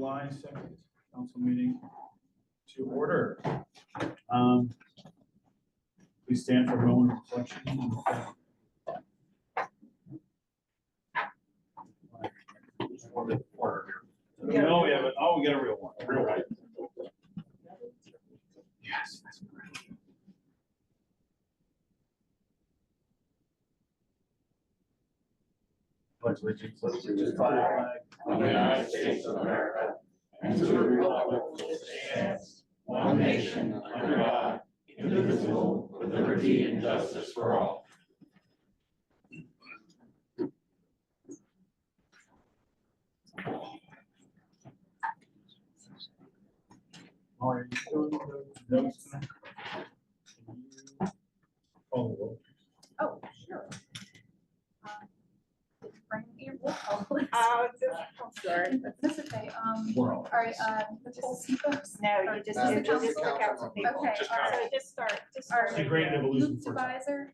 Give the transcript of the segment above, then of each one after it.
July 2nd council meeting to order. Please stand for a moment of reflection. No, we haven't. Oh, we got a real one. Real right. Yes, that's great. Pledge allegiance to the flag of the United States of America and to the republic which stands, one nation under God, indivisible, with liberty and justice for all. Are you still in the notes? Oh, Oh, sure. I'm sorry. That's okay. World. All right, the whole sequence. No, you just Just do the just the council? council people. Okay, Just all council. right. So just start. All It's a right. great evolution Luke for time. Deviser.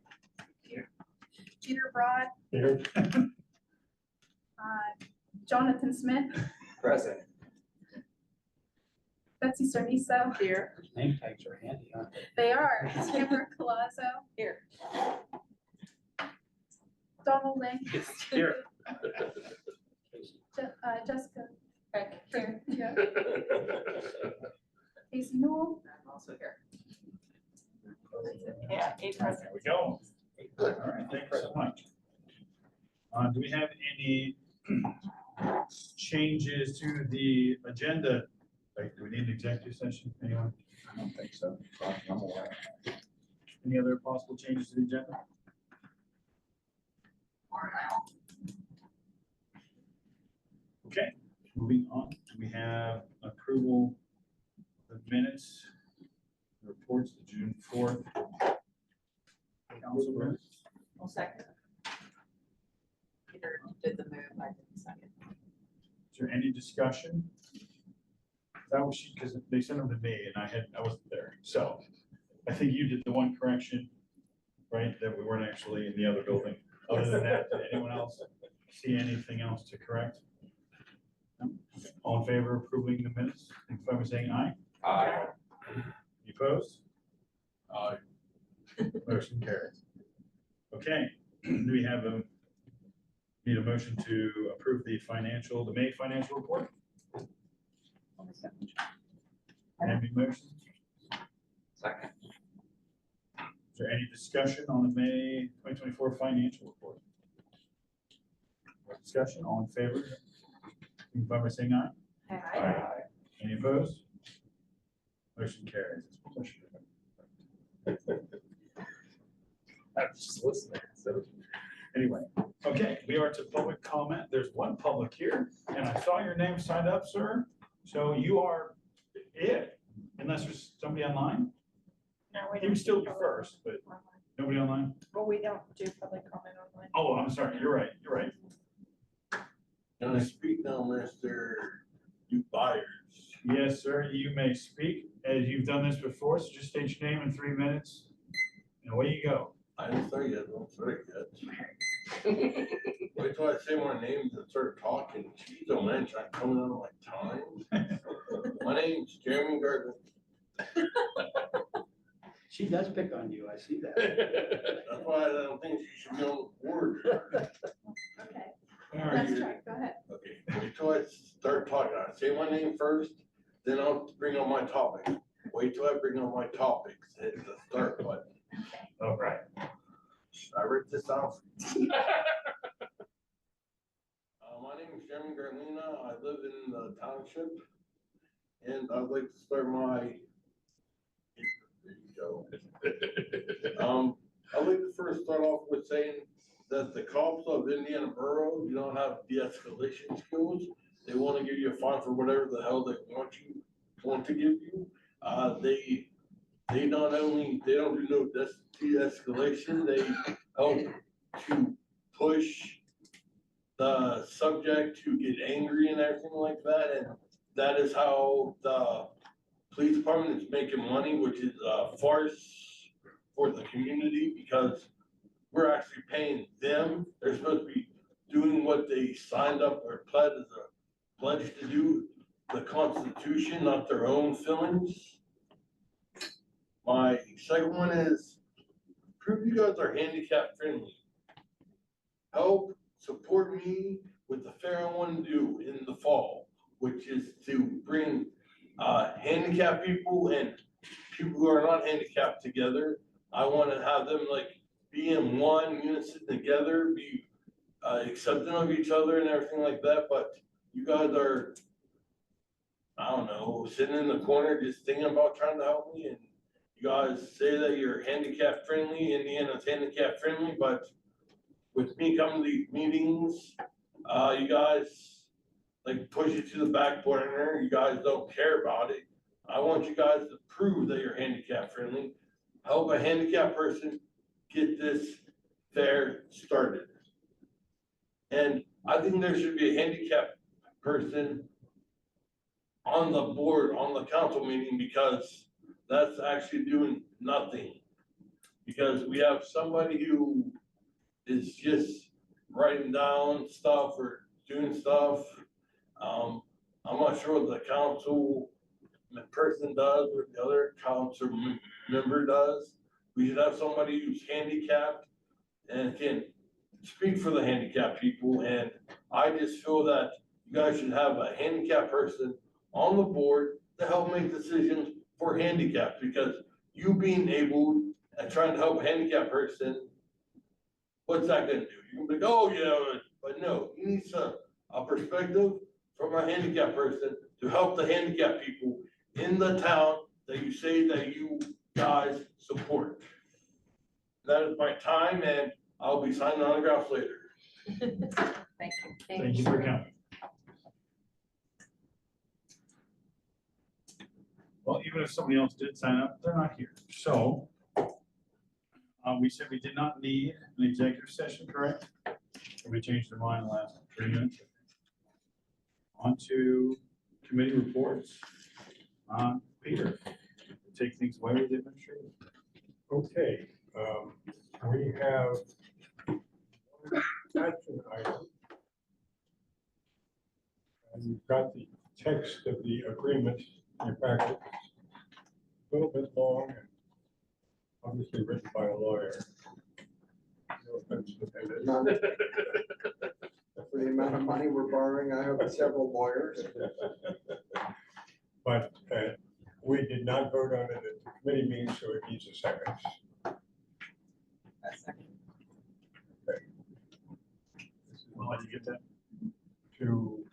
Peter Broad. Here. Jonathan Smith. Present. Betsy Cerniso. Here. Name tags are handy, aren't they? They are. Tamara Colazzo. Here. Donald Link. Here. Jessica. Here. Yeah. Casey Newell. I'm also here. Yeah, 8 There present. we go. All right, thank you so much. Do we have any changes to the agenda? Like, do we need an executive session? Anyone? I don't think so. I'm aware. Any other possible changes to the agenda? Okay, moving on. We have approval of the minutes, reports to June 4th. Council minutes. I'll second. Peter did the move, I did the second. Is there any discussion? That was because they sent them to me and I wasn't there. So I think you did the one correction, right? That we weren't actually in the other building. Other than that, did anyone else see anything else to correct? No? Okay. All in favor of approving the minutes? If I was saying aye? Aye. You opposed? Aye. Motion carries. Okay, do we have need a motion to approve the May financial report? Any motion? Second. Is there any discussion on the May 2024 financial report? Discussion, all in favor? Signify by saying aye. Aye. Any opposed? Motion carries. I'm just listening. So anyway, okay, we are to public comment. There's one public here, and I saw your name signed up, sir. So you are it, unless there's somebody online. No, we You would still be first, but nobody online. Well, we don't do public comment online. Oh, I'm sorry. You're right. You're right. Can I speak now, Mr. Byers? Yes, sir. You may speak as you've done this before. So just state your name in 3 minutes, and away you go. I didn't start yet, don't start yet. Wait till I say my name and start talking. Jeez, oh man, trying to come out of my time. My name's Jeremy Gardner. She does pick on you, I see that. That's why I don't think she should be on the board. Okay, let's try. Go ahead. Okay, wait till I start talking. I say my name first, then I'll bring on my topic. Wait till I bring on my topics. Hit the start button. All right. I wrote this off. My name is Jeremy Garlina. I live in the township, and I'd like to start my. There you go. I'd like to first start off with saying that the cops of Indiana Borough do not have de-escalation skills. They want to give you a fine for whatever the hell they want to give you. They not only, they don't do no de-escalation, they help to push the subject to get angry and everything like that. And that is how the police department is making money, which is a farce for the community because we're actually paying them. They're supposed to be doing what they signed up or pledged to do the Constitution, not their own feelings. My second one is prove you guys are handicap friendly. Help support me with the fair I want to do in the fall, which is to bring handicapped people and people who are not handicapped together. I want to have them like be in one unison together, be accepting of each other and everything like that. But you guys are, I don't know, sitting in the corner just thinking about trying to help me, and you guys say that you're handicap friendly. Indiana's handicap friendly, but with me coming to these meetings, you guys like push it to the back burner. You guys don't care about it. I want you guys to prove that you're handicap friendly. Help a handicapped person get this fair started. And I think there should be a handicapped person on the board, on the council meeting, because that's actually doing nothing. Because we have somebody who is just writing down stuff or doing stuff. I'm not sure what the council person does or the other council member does. We should have somebody who's handicapped and can speak for the handicapped people. And I just feel that you guys should have a handicapped person on the board to help make decisions for handicapped, because you being able and trying to help a handicapped person, what's that gonna do? You can be like, oh yeah, but no, you need a perspective from a handicapped person to help the handicapped people in the town that you say that you guys support. That is my time, and I'll be signing autographs later. Thank you. Thank you for coming. Well, even if somebody else did sign up, they're not here. So we said we did not need an executive session, correct? We changed our mind in the last 3 minutes. On to committee reports. Peter, take things away with the administrator. Okay, we have one action item. And you've got the text of the agreement in your packet. A little bit long and obviously written by a lawyer. No offense to him. None. For the amount of money we're borrowing, I have several lawyers. But we did not vote on it at the committee meeting, so it needs a second. Well, did you get that? To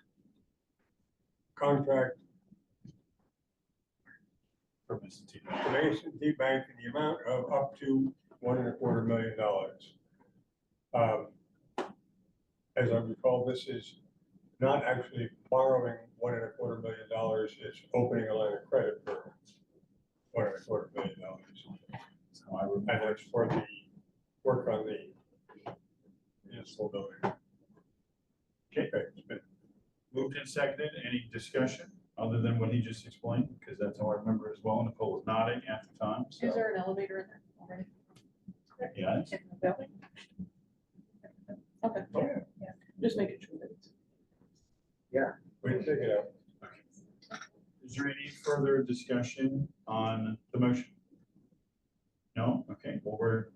contract From Mr. T. the S&T Bank in the amount of up to $1.25 million. As I recall, this is not actually borrowing $1.25 million, it's opening a line of credit for $1.25 million. So I remember. And it's for the work on the municipal building. Okay, it's been moved and seconded. Any discussion other than what he just explained? Because that's how I remember as well. Nicole was nodding at the time. Is So there an elevator in there already? yes. In the building? Okay. Oh, yeah. Yeah, just making sure that it's. We can take it out. Is there any further discussion on the motion? No? Okay, well, we're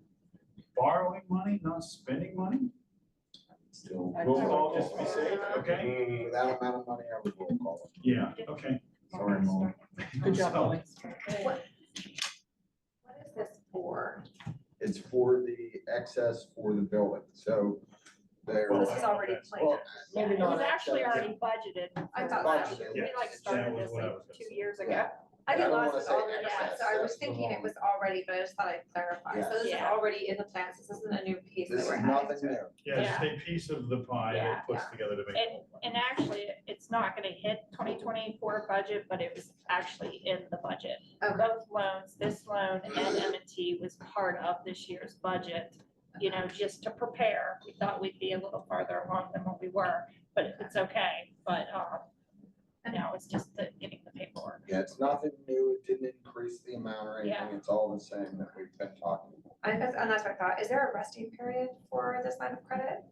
borrowing money, not spending money? Still, Roll call just to be safe, okay? for that amount of money, I would roll call it. Yeah, okay. Sorry, Mom. Good job, So, Molly. What is this for? It's for the excess for the building, so there. Well, This is already planned. Well, Maybe It not. was actually already budgeted. I thought Budgeted, so. We like That started was this what I like was gonna 2 say. years ago. Yeah. I get I don't lost wanna with say all the excess, yeah, so I was that's the thinking it wrong- was already, but I just thought I'd clarify. So this is Yeah. already in the plans. This isn't a new piece that This we're is adding nothing to it. new. Yeah, just a piece of the pie Yeah. that puts together to make. And actually, it's not gonna hit 2024 budget, but it was actually in the budget. Okay. Both loans, this loan and M&T was part of this year's budget, you know, just to prepare. We thought we'd be a little farther along than what we were, but it's okay. But, now it's just getting the paperwork. Yeah, it's nothing new. It didn't increase the amount or Yeah. anything. It's all the same that we've been talking about. And that's what I thought. Is there a resting period for this line of credit?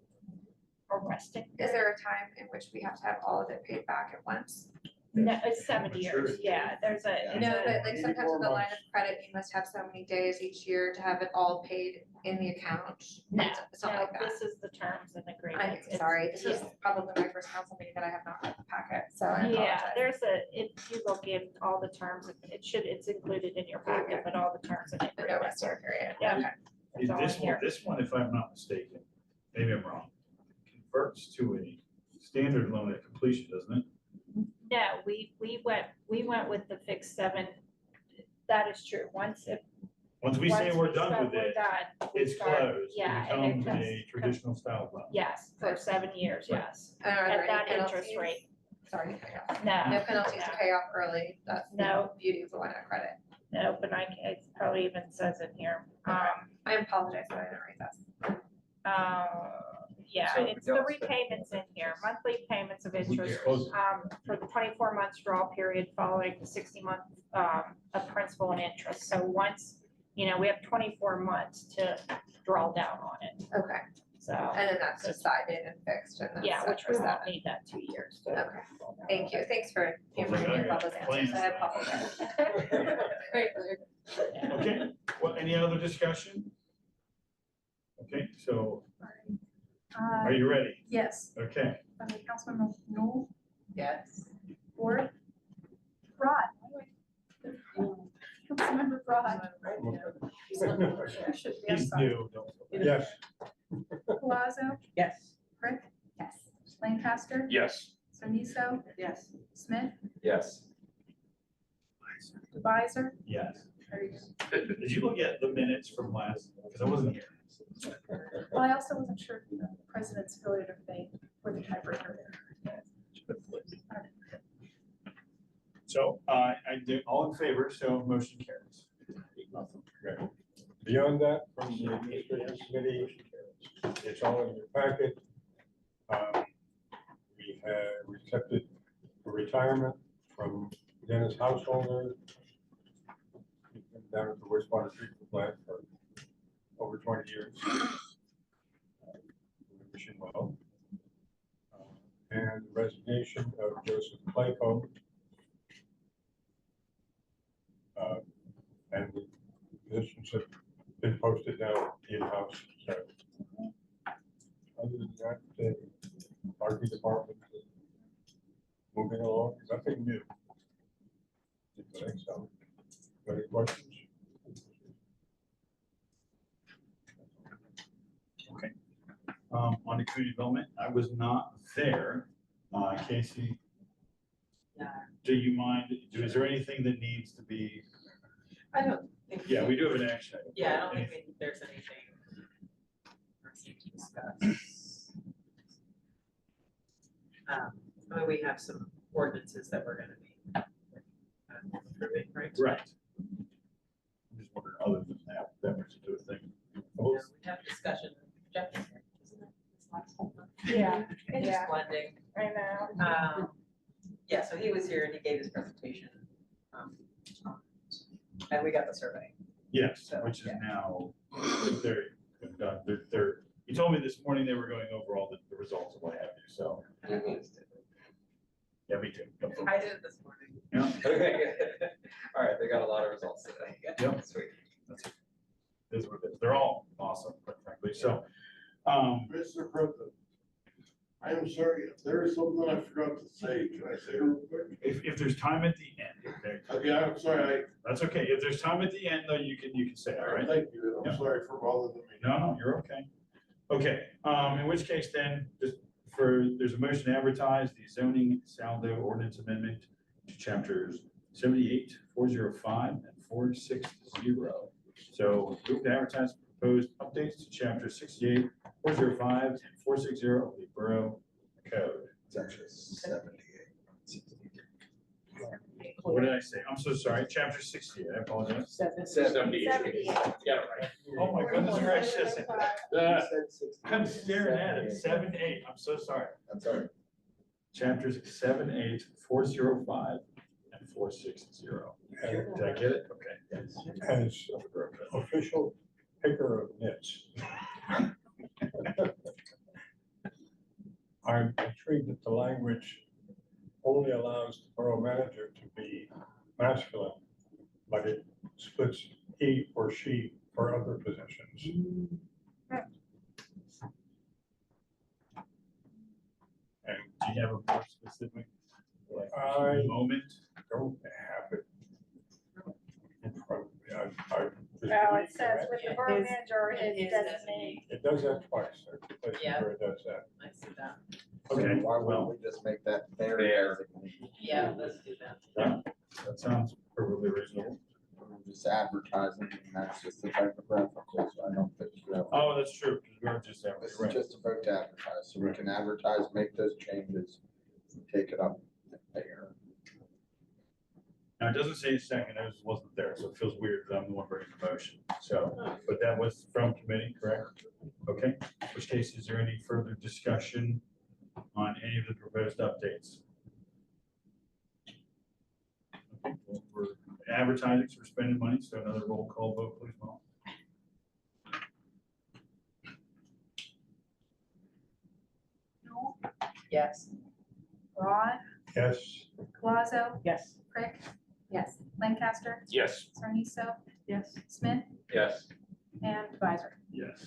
Or resting. Is there a time in which we have to have all of it paid back at once? No, it's 7 years, Maturity. yeah, there's a. it's No, a- but like sometimes with the line of 84 credit, you must have so many days each year to have it all paid in the account. No, It's not no, like that. this is the terms and I'm agreements. It's- sorry, this is yeah. probably my first council meeting that I have not read the packet, so I Yeah, apologize. there's if you look in all the terms, it's included in your packet, but all the terms and The no agreements escrow are. period, Yeah. okay. It's all in here. This one, if I'm not mistaken, maybe I'm wrong, converts to a standard loan at completion, doesn't it? No, we went with the fixed 7. That is true. Once Once we say we're done with we're it, done, we it's start- closed. Yeah, It and it becomes comes. a traditional style loan. Yes, for 7 years, Right. yes. And are there At that any interest penalties? rate. Sorry, to cut you off. No. No penalties to no. pay off early, that's the No. beauty of the line of credit. No, but it probably even says it here. I apologize, but I didn't read that. Yeah, So it's we the don't spend repayments in here, monthly payments of We interest, close- for the 24 months draw period following the 60-month, of principal and interest. So once, we have 24 months to draw down on it, Okay, so, and then that's decided and fixed and that's yeah, set which for we won't 7. need that 2 years. to Okay, draw down thank on you, it. thanks for humoring me with all those answers, I apologize. Yeah. Okay, well, any other discussion? Okay, so are you ready? Yes. Okay, Councilmember Knoll? Yes. Ford? Broad? Councilmember Broad? I should be, I'm he's sorry. new. don't- Yes, Palazzo? Yes. Frick? Yes. Lancaster? Yes. Soniso? Yes. Smith? Yes. Devisor? Yes. There you go. Did you look at the minutes from last, because I wasn't here. Well, I also wasn't sure if the president's ability to fame were the tiebreaker there. So, I did, all in favor, so motion carries. okay. Beyond that, from the administrative committee, it's all in your packet. We have accepted a retirement from Dennis Householder. He's been down at the wastewater treatment plant for over 20 years. We wish him well. And resignation of Joseph Claycomb. And the positions have been posted now in-house, so. Other than that, the parking department is moving along, nothing new. Okay, so, any questions? Okay. On the community development, I was not there. Casey, Yeah. do you mind, is there anything that needs to be, I don't think. yeah, we do have an action item. Yeah, I don't think there's anything for us to discuss. I mean, we have some ordinances that we're gonna be approving, right? Right. I'm just wondering, other than that much to do with thing. Yeah, we have discussion. Jeff is here, isn't it? This last whole month. Yeah, Just yeah, blending. I know. Yeah, so he was here and he gave his presentation. And we got the survey. Yes, So, which is yeah. now, they're, he told me this morning they were going over all the results and what have you, so, yeah, me too. I did it this morning. Yeah, Okay, good. All right, they got a lot of results today. Yep. Sweet. that's it. Is what it is. They're all awesome, quite frankly, so, Mr. President, I'm sorry, if there is something I forgot to say, can I say it real quick? if there's time at the end, okay, Okay, I'm sorry, that's okay. If there's time at the end, though, you can say, all right? thank you, Yeah. I'm sorry for bothering me. No, you're okay. Okay, in which case then, just there's a motion to advertise the zoning saldo ordinance amendment to chapters 78, 405, and 460. So move to advertise proposed updates to chapter 68, 405, and 460 of the Borough Code. It's actually 78. What did I say? I'm so sorry, chapter 68, I apologize. 78. Yeah, right. Oh my goodness gracious. You said 60. I'm staring at it, 7, 8, I'm so sorry. That's all right. Chapters 7, 8, 405, and 460. Did I get it? Okay. As official picker of nits. I'm intrigued at the language only allows the borough manager to be masculine, but it splits he or she for other positions. And do you have a more specific I moment? don't have it in front of me. I was Well, reading it says with the borough His- manager or his his designee. It does that twice. There are two places Yeah. where it does that. I see that. Okay, Why well, wouldn't we just make that fair? Yeah, let's do that. that sounds perfectly reasonable. Just advertising, and that's just the type of reference, so I don't think you have. Oh, that's true, because we were just there, This is right? just a vote to advertise, so we can advertise, make those changes, take it up there. Now, it doesn't say a second, I just wasn't there, so it feels weird that I'm the one bringing the motion. So, but that was from committee, correct? Okay, in which case, is there any further discussion on any of the proposed updates? Okay, well, we're advertising, so we're spending money, so another roll call vote, please, Mom. Newell, Yes. Rod, Yes, Colazo, Yes. Crick. Yes. Lancaster, Yes. Sarniso, Yes. Smith, Yes. and Advisor. Yes.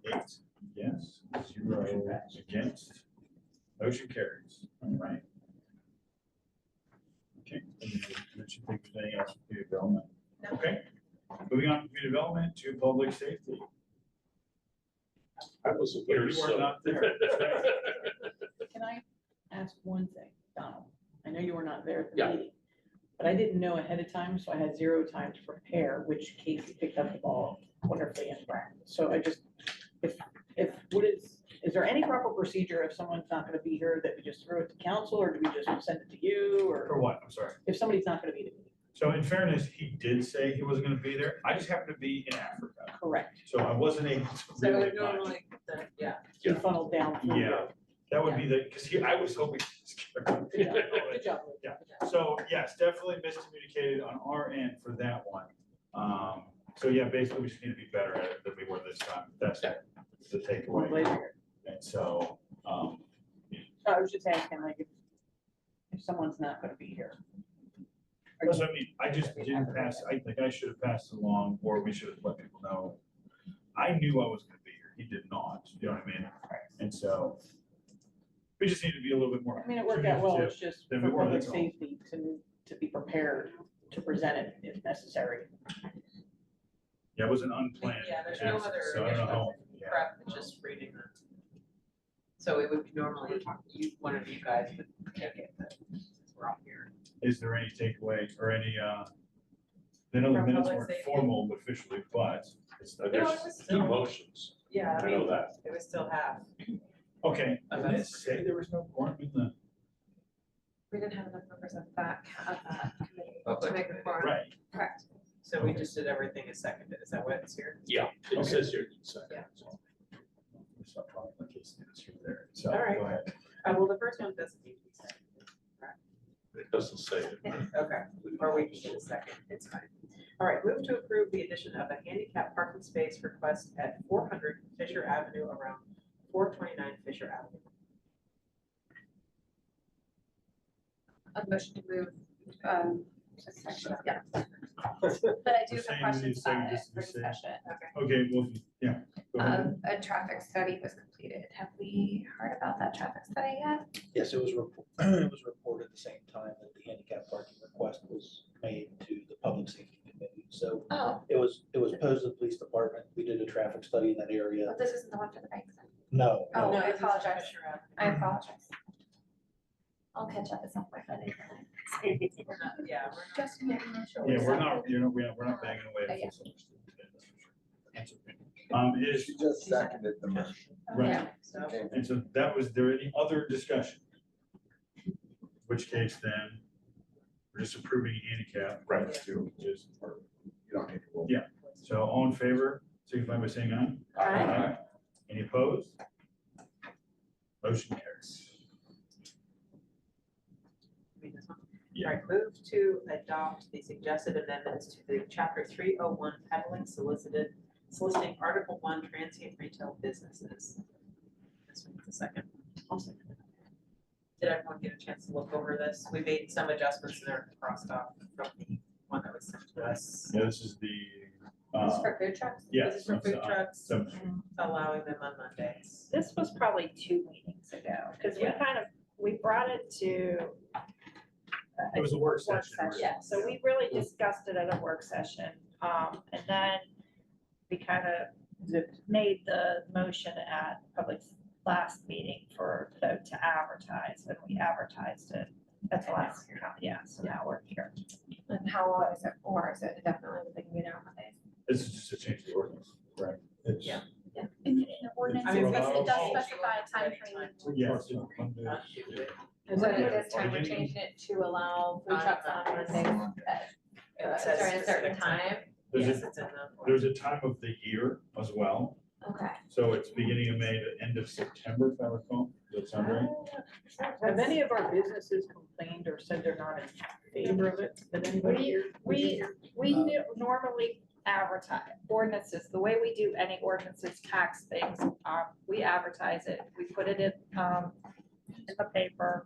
8, yes, 0 against. Motion carries. All right. Okay. That should think there's anything else with community development. Okay. Moving on from community development to public safety. I was But you were not there. That's right. Can I ask one thing, Donald? I know you were not there at the Yeah. meeting, but I didn't know ahead of time, so I had zero time to prepare, which Casey picked up the ball wonderfully in practice. So I just, if, is there any proper procedure if someone's not gonna be here, that we just throw it to council, or do we just send it to you, For or what? I'm sorry. if somebody's not gonna be there? So in fairness, he did say he wasn't gonna be there. I just happened to be in Africa. Correct. So I wasn't able to So really it much. normally, yeah. Be funneled down through. Yeah, that would be the, because I was hoping. Yeah, good job. Yeah. So yes, definitely miscommunicated on our end for that one. So yeah, basically we just need to be better at it than we were this time. That's the One takeaway. later. And so, I was just asking, like, if someone's not gonna be here. that's what I mean. I just didn't pass, I think I should have passed it along, or we should have let people know. I knew I was gonna be here. He did not, you know what I mean? And so we just need to be a little bit more. I mean, it worked out well, it's just Then for we were, public that's all. safety to be prepared to present it if necessary. Yeah, it was an unplanned. Yeah, there's no absence, other so I don't know how- additional yeah. prep, it's just reading them. So it would be normally, one of you guys would take it, but since we're all here. Is there any takeaway or any, I know the From minutes public weren't safety? formal officially, but it's, No, it there's, was still, Emotions. yeah, I know that. it was still half. okay, Of didn't it us. say there was no quorum in the, We didn't have enough members of that committee to Public make a quorum. right, Correct. So we just did everything as seconded, is that what it's here? Yeah, it says here. Yeah. it's not probably the case, it's here there, so, All right. go ahead. Well, the first one doesn't need to be seconded, correct? It doesn't say it. Okay, or we can get a second, it's fine. All right, move to approve the addition of a handicap parking space request at 400 Fisher Avenue around 429 Fisher Avenue. A motion to move, yeah. But I do We're have saying we need a questions about second it just to for be safe. discussion. Okay, well, yeah. Go ahead. A traffic study was completed. Have we heard about that traffic study yet? Yes, it was it was reported at the same time that the handicap parking request was made to the public safety committee. So Oh, it was posed to the police department. We did a traffic study in that area. but this isn't the one for the banks then. No. Oh, No, I this is apologize. Fisher Avenue. I apologize. I'll catch up at some point. We're not, yeah, we're not. Just making sure. Yeah, we're not, we're not banging away. Yeah. at full steam today, that's for sure. That's okay. Is, She just seconded the motion. right, Yeah. So, Okay. and so that was, there any other discussion? In which case then, we're just approving handicap. Right. To just, You don't need to roll. Yeah. so all in favor, signify by saying aye. Aye. Any opposed? Motion carries. read this one. Yeah. All right, move to adopt the suggested amendments to the chapter 301 peddling soliciting Article 1 transient retail businesses. This one's the second. Did everyone get a chance to look over this? We made some adjustments that are crossed off from the one that was sent to us. Yeah, this is the, This is for food trucks? yeah. This is for food trucks, So, allowing them on Mondays. This was probably 2 meetings ago, because we Yeah. we brought it to. it was a work session. right? Yeah, so we really discussed it at a work session, and then we kind of made the motion at public's last meeting for vote to advertise, and we advertised it at the last, yeah, so now we're here. And how long is it for? Is it definitely the thing we know Mondays? This is just to change the ordinance, right? It's. Yeah. Yeah. In the ordinance, I mean, it we does can specify a time frame. Yes. So this time we're changing it to allow food trucks on Mondays during a certain time. There's Yes, a, it's in the. there's a time of the year as well. Okay. So it's beginning of May to end of September, if I recall. Does that sound right? Have any of our businesses complained or said they're not in favor of it? Did anybody hear? We normally advertise ordinances, the way we do any ordinances, tax things, we advertise it, we put it in the paper,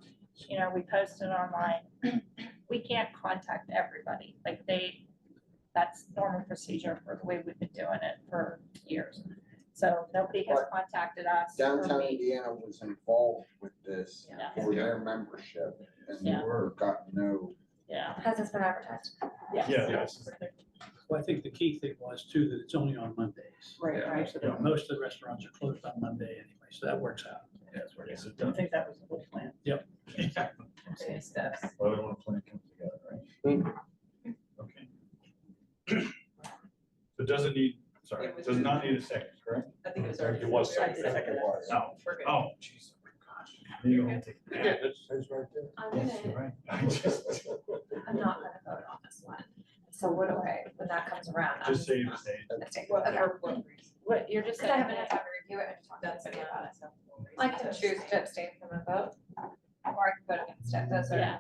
you know, we post it online. We can't contact everybody, like that's normal procedure for the way we've been doing it for years. So nobody has contacted us. or Downtown me. Indiana was involved with this Yeah. for their membership and Yeah. got no. Yeah. Has this been advertised? Yes. Yeah, yes. Well, I think the key thing was too, that it's only on Mondays. Right, right. So that most of the restaurants are closed on Monday anyway, so that works out. That's where it is. I think that was the whole plan. Baby steps. Well, I don't want to plan come together, right? Okay. So it doesn't need, sorry, It was- does not need a second, correct? I think it was already. It was I did second. second It was. it. Oh, We're good. oh, jeez, oh my gosh. Maybe I'll take it. Yeah, it's right there. I'm Yes, you're gonna, right. I just, I'm not gonna vote on this one. So what do I, when that comes around? I'm just say you not- abstain. abstain. What, Okay. for what reason? What, you're just Because I saying haven't had that, time to review it and talk to That's somebody about it, so. not. I can choose to abstain from a vote. Or I can vote against it, those are. Yeah.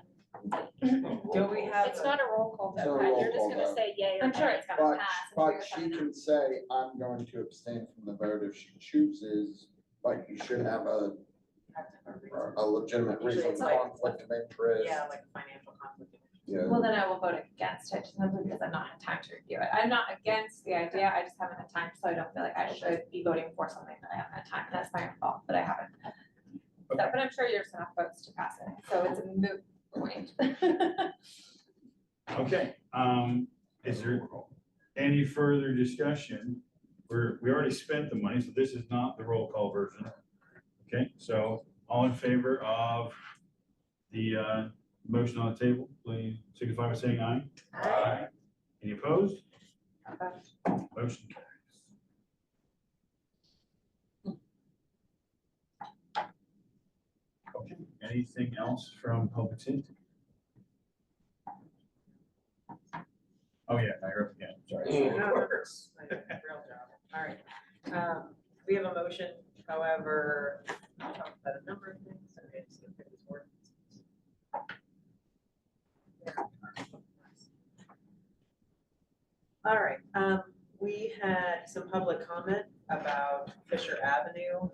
Do we have? it's not a roll call It's not vote, a Pat, roll you're just call gonna vote. say yay or I'm sure nay. it's gonna But, pass. I'm but sure she it's gonna- can say, I'm going to abstain from the vote if she chooses, but you should have a legitimate Usually reason, it's like- conflict of interest. Yeah, like a financial conflict. Yeah. Well, then I will vote against it, just simply because I've not had time to review it. I'm not against the idea, I just haven't had time, so I don't feel like I should be voting for something that I haven't had time, and that's my own fault, but I haven't. So, but I'm sure there's enough votes to pass it, so it's a moot point. Okay, is there any further discussion? We already spent the money, so this is not the roll call version. Okay, so all in favor of the motion on the table, please signify by saying aye. Aye. Any opposed? Motion carries. Okay, anything else from public safety? Oh, yeah, you're up again, sorry. No, of course. Real job. All right. We have a motion, however, I'll talk about a number of things. Okay, just gonna pick this word. All right, we had some public comment about Fisher Avenue.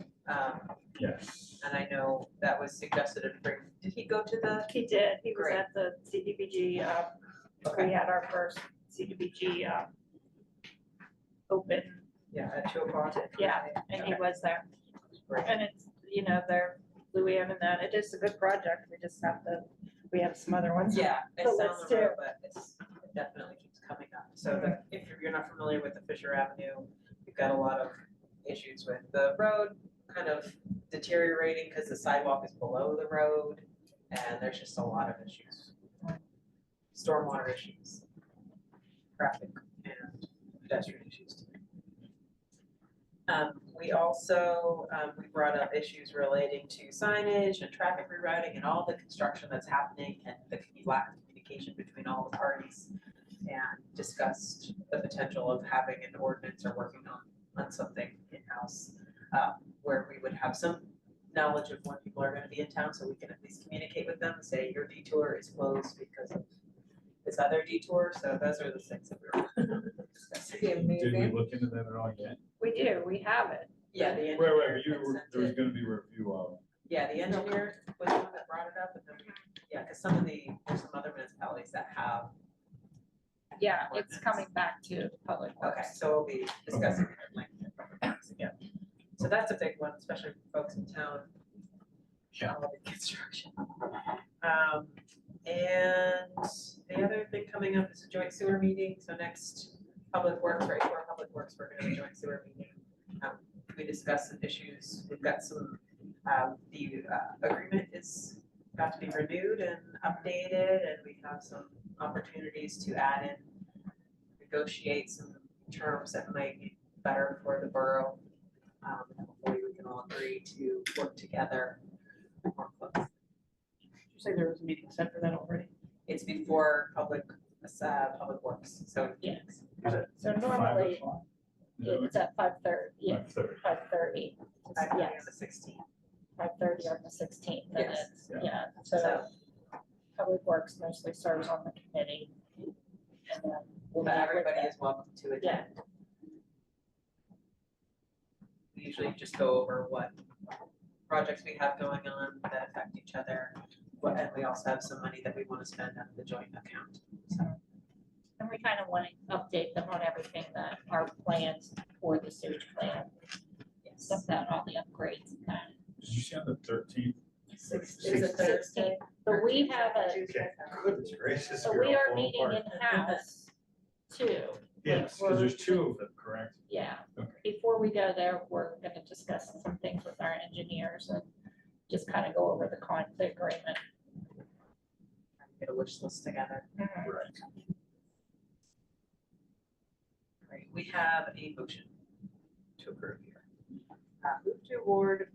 Yes. And I know that was suggested at bring, did he go to the? He did, he was Great. at the CDBG, we Okay, had our first CDBG, open, yeah, at 2:00. yeah, and he Okay, was there. great. And it's, you know, they're Louisiana and that, it is a good project, we just have to, we have some other ones. Yeah, So it's on let's the do- road, but it definitely keeps coming up. So that, if you're not familiar with the Fisher Avenue, you've got a lot of issues with the road kind of deteriorating because the sidewalk is below the road. And there's just a lot of issues. Stormwater issues, traffic and pedestrian issues. We also, we brought up issues relating to signage and traffic rerouting and all the construction that's happening and the lack of communication between all the parties. And discussed the potential of having an ordinance or working on something in-house, where we would have some knowledge of when people are gonna be in town, so we can at least communicate with them and say, your detour is closed because of this other detour. So those are the things that we were discussing. Did we look into that at all yet? We do, we have it. Yeah, the Right, engineer but you had were, sent there was it. gonna be a review of, Yeah, the engineer was the one that brought it up, and then, yeah, because there's some other municipalities that have. Yeah, it's Ordinance. coming back to public Okay, works. so we'll be discussing it at length in public works again. So that's a big one, especially for folks in town. Yeah. All the construction. And the other thing coming up is a joint sewer meeting, so next public works, right, for public works, we're gonna have a joint sewer meeting. We discuss some issues, we've got some, the agreement is got to be renewed and updated, and we have some opportunities to add in, negotiate some terms that might be better for the borough. Hopefully we can all agree to work together more closely. Did you say there was a meeting set for that already? It's before public works, so. Yeah. Is So it 5 normally o'clock? it's at 5:30, yeah, 5:30. 5:30. I think Yes, the 16th. 5:30 on the 16th. And Yes. it's, Yeah. yeah, So, so Public Works mostly serves on the committee. And then we'll but meet with everybody them. is welcome to Yeah. attend. We usually just go over what projects we have going on that affect each other. And we also have some money that we want to spend on the joint account. So, And we kind of want to update them on everything that our plans for the sewage plan, yes. stuff that all the upgrades and that. Did you say on the 13th? Is it Thursday? But we have a, Okay, goodness gracious. so you're we all are falling meeting apart. in-house too. Yes, because there's 2 of them, correct? Yeah, Okay. before we go there, we're gonna discuss some things with our engineers and just kind of go over the agreement. Get a wish list together. Right. Great, we have a motion to approve here. Move to award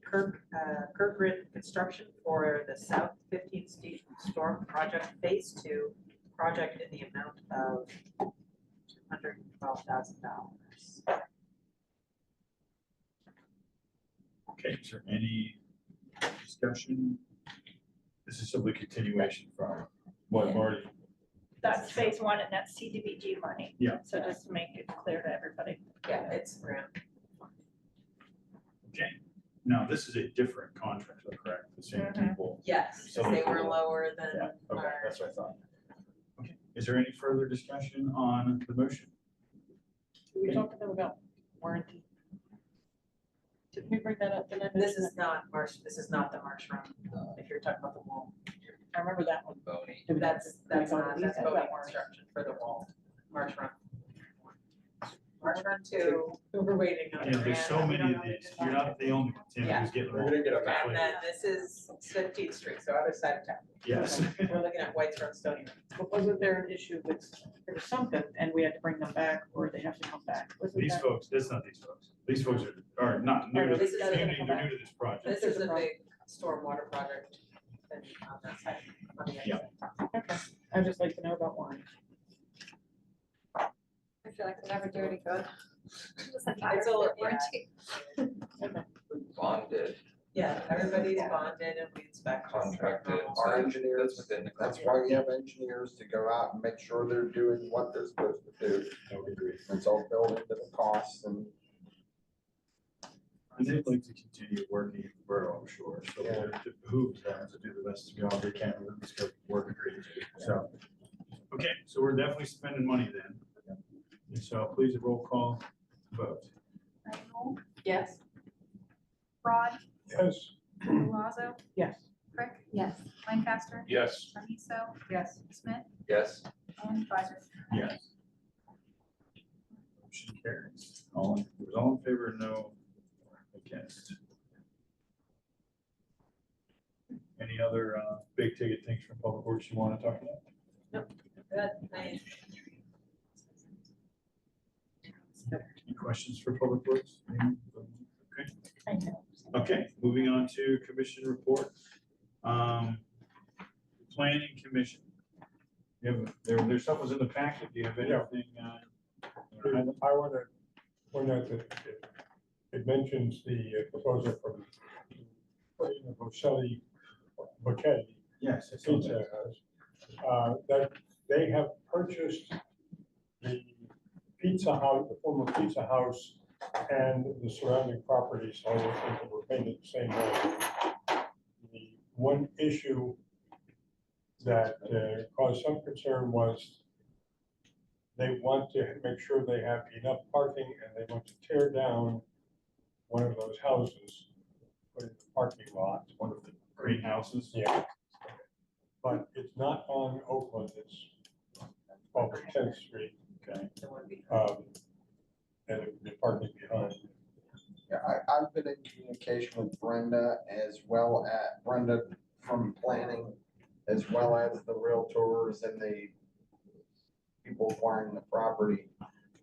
Kirkgrid Construction for the South 15th Street Storm Project Phase 2, project in the amount of $212,000. Okay, is there any discussion? This is simply continuation from what Marty, That's phase 1 and that's CDBG money. Yeah. So just to make it clear to everybody. Yeah, it's grant. okay. Now, this is a different contract, correct? The same Mhm. people. Yes, because they were lower than Yeah, okay, our. that's what I thought. Okay, is there any further discussion on the motion? Did we talk to them about warranty? Didn't we bring that up? Didn't I This mention is not Marsh, this is not the Marsh run, if you're talking about the wall. that? I remember that one. Boney. Did we- That's did we talk not, to that's these guys voting about warranty? construction for the wall, Marsh run. Marsh run 2, we're waiting on. You know, there's so grant. many of these, you're not the only one, Tim, Yeah. who's getting. We're gonna get a And then this is 15th Street, so other side of town. Yes. We're looking at White's Run, Stony Brook. But wasn't there an issue with, there was something, and we had to bring them back, or they have to come back? Wasn't These that- folks, that's not these folks. These folks are not new to This this is- community, they're new to this project. This is a big stormwater project and on that side. On the other Yeah. side. Okay, I'd just like to know about warranty. I feel like we never do any good. Just like It's a little- warranty. Bonded, Yeah, everybody's bonded and we inspect. contracted, Our so engineers, that's within the That's contract. why we have engineers to go out and make sure they're doing what they're supposed to do. I would agree. It's all built into the costs and And they'd like to continue working in the borough, I'm sure, so it behooves them to do the best job they can with this good work agreement. So, okay, so we're definitely spending money then. And so please a roll call vote. Reinhold, Yes. Rod, Yes, Lazo, Yes. Frick. Yes. Lancaster, Yes. Carniso. Yes. Smith Yes. and Biker. Yes. Motion carries. It was all in favor, no against. Any other big ticket things from Public Works you want to talk about? Good, nice. Any questions for Public Works? Okay. I know. Okay, moving on to commission report. Planning Commission. You have, their stuff was in the packet. Do you have anything? I want to point out that it mentions the proposal from Bocelli, Bocelli Yes, I saw Pizza that. House, that they have purchased the pizza house, the former pizza house, and the surrounding properties, all those things that were painted the same way. one issue that caused some concern was they want to make sure they have enough parking and they want to tear down one of those houses, put in the parking lot. One of the greenhouses. Yeah. But it's not on Oakland, it's over 10th Street, Okay. and the parking behind. Yeah, I've been in communication with Brenda as well as Brenda from planning, as well as the realtors and the people acquiring the property.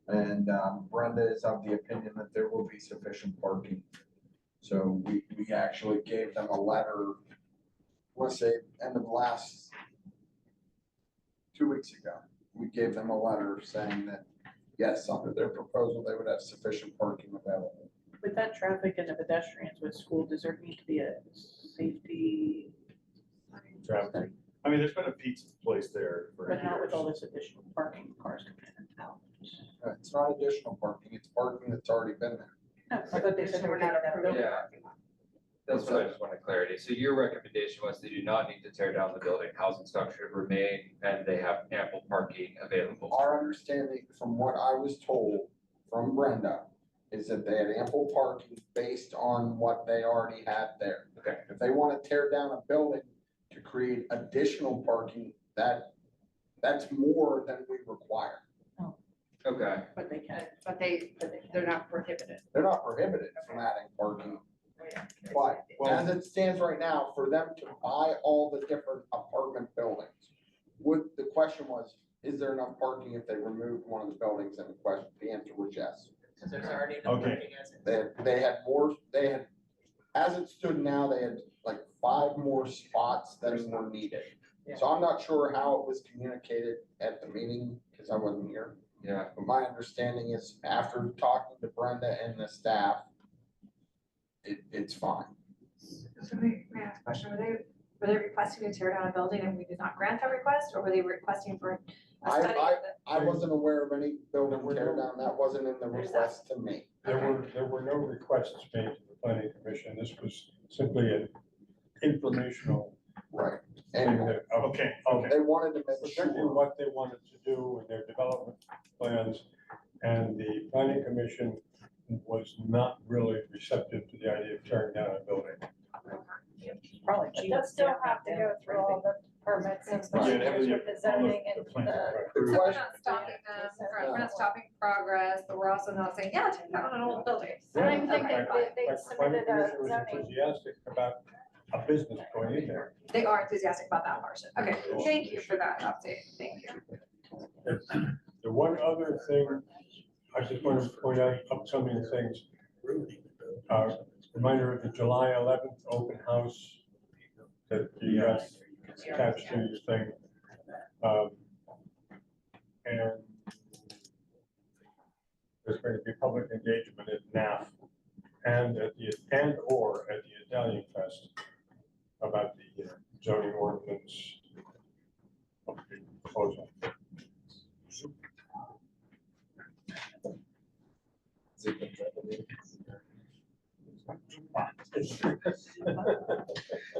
And Brenda is of the opinion that there will be sufficient parking. So we actually gave them a letter, let's say, end of last 2 weeks ago. We gave them a letter saying that, yes, under their proposal, they would have sufficient parking available. With that traffic and the pedestrians with school, does there need to be a safety? Traffic. I mean, there's been a pizza place there for But not with all years. this additional parking, cars coming in and out. It's not additional parking, it's parking that's already been there. No, I thought they said they were not approved. Yeah. That's what I just wanted clarity. So your recommendation was they do not need to tear down the building, housing stock should remain, and they have ample parking available. Our understanding from what I was told from Brenda is that they had ample parking based on what they already had there. Okay. If they want to tear down a building to create additional parking, that's more than we require. Okay. But they can. But they're not prohibited. They're not prohibited from adding parking. But as it stands right now, for them to buy all the different apartment buildings, the question was, is there enough parking if they removed one of the buildings? And the answer was yes. Because there's already enough Okay. parking as it. They had, as it stood now, they had like 5 more spots than were needed. So I'm not sure how it was communicated at the meeting, because I wasn't here. Yeah. But my understanding is after talking to Brenda and the staff, it's fine. So may I ask a question, were they requesting to tear down a building and we did not grant that request, or were they requesting for a study? I wasn't aware of any building tear down, that wasn't in the request to me. There were no requests made to the planning commission. This was simply an informational Right. thing And that, Okay, okay. they wanted to make presenting sure, what they wanted to do in their development plans. And the planning commission was not really receptive to the idea of tearing down a building. Probably But cheaper. they'll still have to go through all the permits and Right. procedures with the zoning All and the plans, the. right. So we're question- not stopping them, we're not stopping progress, but we're also not saying, yeah, tear down an old building. And I'm In thinking fact, they the submitted planning a commission was zoning. enthusiastic about a business going in there. They are enthusiastic about that portion. Okay, thank you for that update, thank you. The one other thing, I just want to point out upcoming things. Reminder of the July 11th open house that you got attached to your thing. And there's going to be public engagement at NAF and at the Italian Fest about the zoning ordinance of the proposal.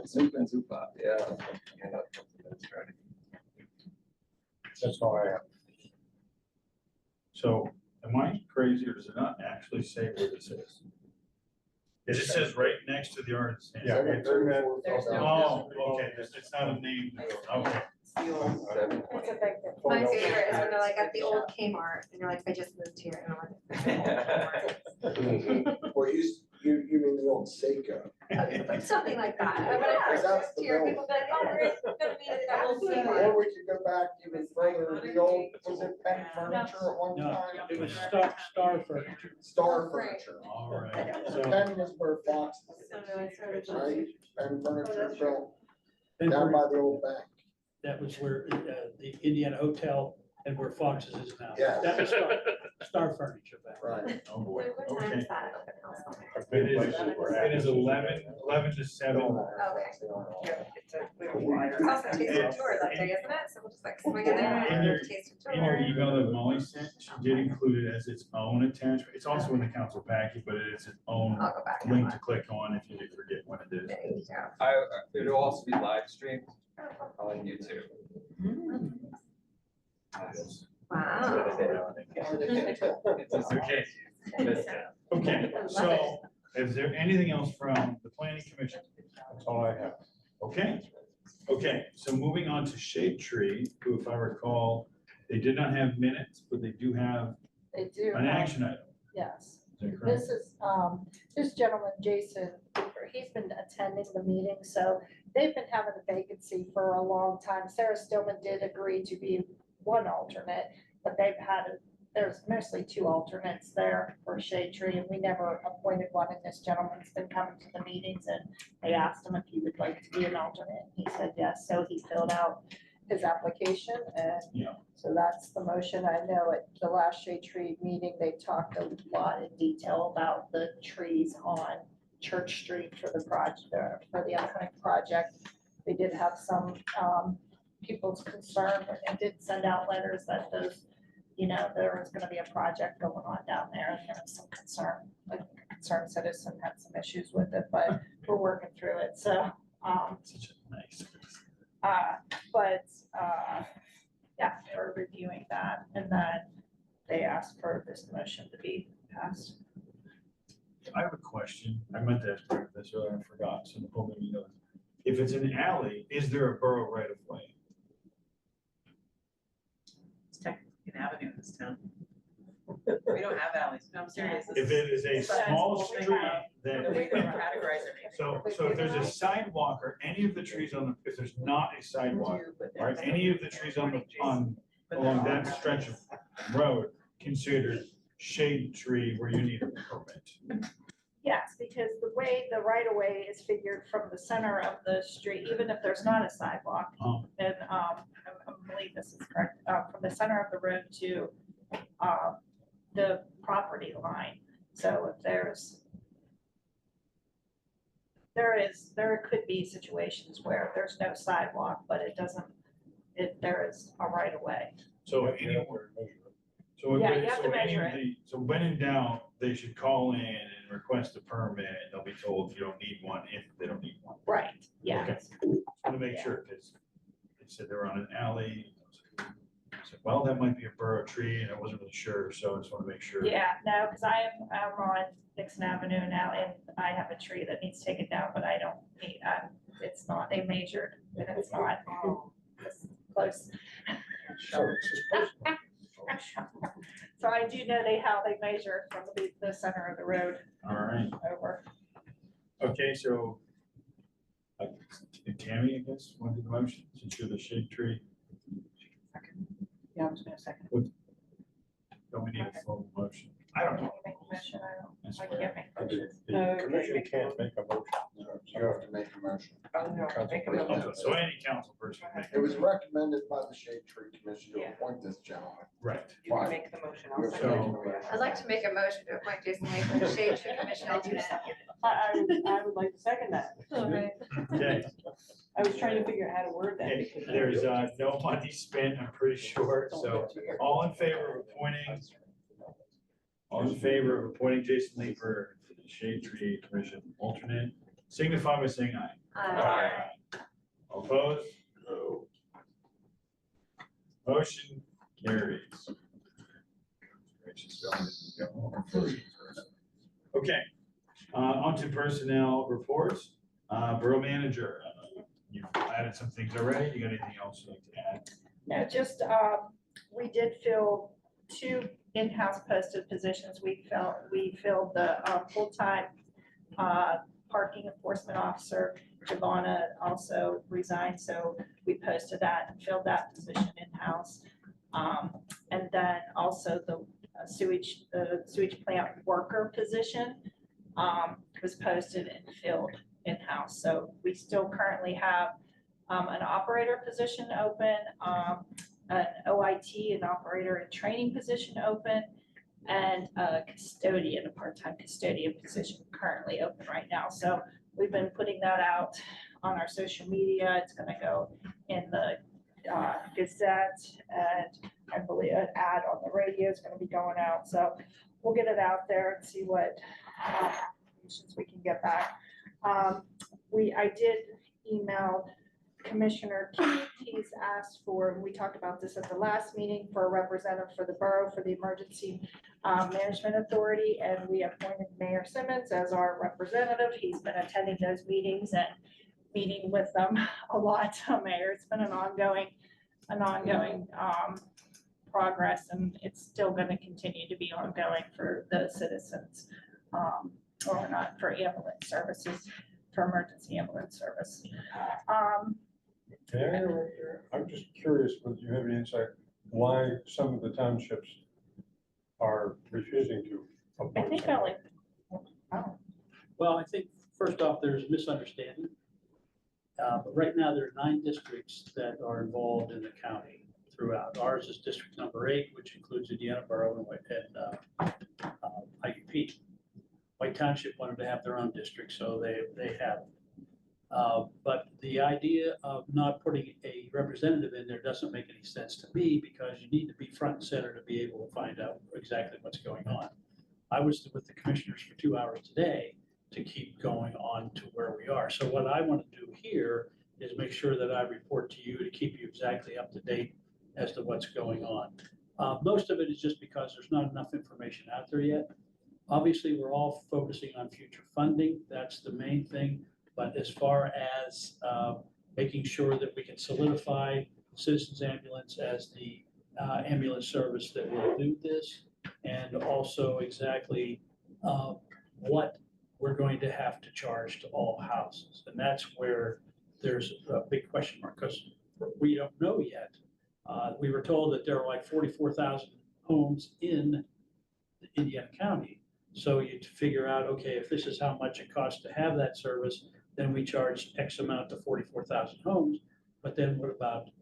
Zoop and zoop up, yeah. That's all I have. So am I crazy or does it not actually say where this is? It just says right next to the artist. Yeah, it's in that. There's Oh, okay, it's not a name, okay. It's a big difference. My favorite is when they're like at the old Kmart and you're like, I just moved here and I'm like. well, you mean the old Seiko. Something like that. And when I first That's moved the here, people be like, oh, we're gonna be at that old Kmart. Or we could go back even further, the old, was it Penn Furniture at one No, time? it was Star Furniture. Star Right. Furniture. All right. So Penn was where Fox, So no, it's sort of- right? Penn Furniture built Penn down Furniture, by the old bank. that was where the Indiana Hotel and where Fox's is now. Yes. That's Star Furniture back. Right. Oh, boy, What time okay. is that open house? I've been It is, places where it is 11 to 7. Yeah, it's a little It's wider. also tasting tour that day, isn't it? So we'll just like swing in there In and your- taste a In your tour. email that Molly sent, she did include it as its own attachment. It's also in the council packet, but it is its own I'll go back. and link look. to click on if you did forget what it is. There you go. It'll also be live streamed on YouTube. Wow. It's okay. Okay, so is there anything else from the planning commission? That's all I have. Okay, so moving on to Shade Tree, who, if I recall, they did not have minutes, but they do have They do. an action item. Yes. Is that correct? This is, this gentleman, Jason, Cooper, he's been attending the meeting, so they've been having a vacancy for a long time. Sarah Stillman did agree to be one alternate, but they've had, there's mostly two alternates there for Shade Tree, and we never appointed one, and this gentleman's been coming to the meetings, and they asked him if he would like to be an alternate. He said yes, so he filled out his application, and Yeah. so that's the motion. I know at the last Shade Tree meeting, they talked a lot in detail about the trees on Church Street for the project, for the upcoming project. They did have some people's concern, but they did send out letters that those, you know, there was gonna be a project going on down there, and there was some concern, like a concerned citizen had some issues with it, but we're working through it, so, Such a nice. yeah, they were reviewing that, and then they asked for this motion to be passed. I have a question. I meant to ask Brenda this earlier, I forgot, so hoping you know. If it's an alley, is there a borough right of way? It's technically an avenue in this town. We don't have alleys, no, I'm serious. If it is a small That's what we street, have. then, The way they categorize it. so if there's a sidewalk or any of the trees on the, if there's not a sidewalk, are any of the trees on along that stretch of road considered shade tree where you need a permit? Yes, because the way the right of way is figured from the center of the street, even if there's not a sidewalk, Oh. then, I believe this is correct, from the center of the road to, the property line. So if there could be situations where there's no sidewalk, but it doesn't, there is a right of way. So You any, have to measure it. so Yeah, if- you have so to any measure of the, so when in doubt, they should call in and request a permit, and they'll be told you don't need one if they don't need one. Right, yeah. Okay. Just want to make sure, because they said they were on an alley. I said, well, that might be a borough tree, and I wasn't really sure, so I just want to make sure. Yeah, no, because I'm on Dixon Avenue now, and I have a tree that needs taken down, but I don't need, it's not, they measured, and it's not it's close. So it's just personal. So I do know how they measure from the center of the road All right, over. okay, so Tammy, I guess, wanted the motion, since you're the shade tree, Yeah, I was gonna second. don't we need a formal motion? I don't know. Make a motion, That's I fair. can't make a motion. The commission can't make a motion. You have to make a motion. Okay, so any council person can make It was recommended by the Shade Tree Commission to Yeah. appoint this gentleman. right. You can make the motion, You I'll have to second make it. a motion. I'd like to make a motion to appoint Jason Lee for the Shade Tree Commission alternate. I would like to second that. Okay. Okay, I was trying to figure out how to word that. okay, there's no money spent, I'm pretty sure, so all in favor of appointing, Jason Lee for the Shade Tree Commission alternate, signify by saying aye. All opposed? No. Motion carries. Okay, on to personnel reports. Borough manager, you've added some things already. You got anything else you'd like to add? No, just, we did fill 2 in-house posted positions. We filled the full-time parking enforcement officer. Giovanna also resigned, so we posted that and filled that position in-house. And then also the sewage plant worker position was posted and filled in-house. So we still currently have an operator position open, an OIT, an operator in training position open, and a custodian, a part-time custodian position currently open right now. So we've been putting that out on our social media. It's gonna go in the Gazette, and I believe an ad on the radio is gonna be going out. So we'll get it out there and see what applications we can get back. I did email Commissioner Keith. He's asked for, and we talked about this at the last meeting, for a representative for the borough for the Emergency Management Authority, and we appointed Mayor Simmons as our representative. He's been attending those meetings and meeting with them a lot. Mayor, it's been an ongoing progress, and it's still going to continue to be ongoing for the citizens, or not, for ambulance services, for emergency ambulance service. I'm just curious, whether you have any insight, why some of the townships are refusing to I appoint think somebody? Well, I think first off, there's misunderstanding. But right now, there are 9 districts that are involved in the county throughout. Ours is District Number 8, which includes Indiana Borough and IUP. White Township wanted to have their own district, so they have it. But the idea of not putting a representative in there doesn't make any sense to me, because you need to be front and center to be able to find out exactly what's going on. I was with the commissioners for 2 hours today to keep going on to where we are. So what I want to do here is make sure that I report to you to keep you exactly up to date as to what's going on. Most of it is just because there's not enough information out there yet. Obviously, we're all focusing on future funding. That's the main thing. But as far as making sure that we can solidify Citizens Ambulance as the ambulance service that will do this, and also exactly what we're going to have to charge to all houses. And that's where there's a big question mark, because we don't know yet. We were told that there are like 44,000 homes in Indiana County. So you figure out, okay, if this is how much it costs to have that service, then we charge X amount to 44,000 homes. But then what about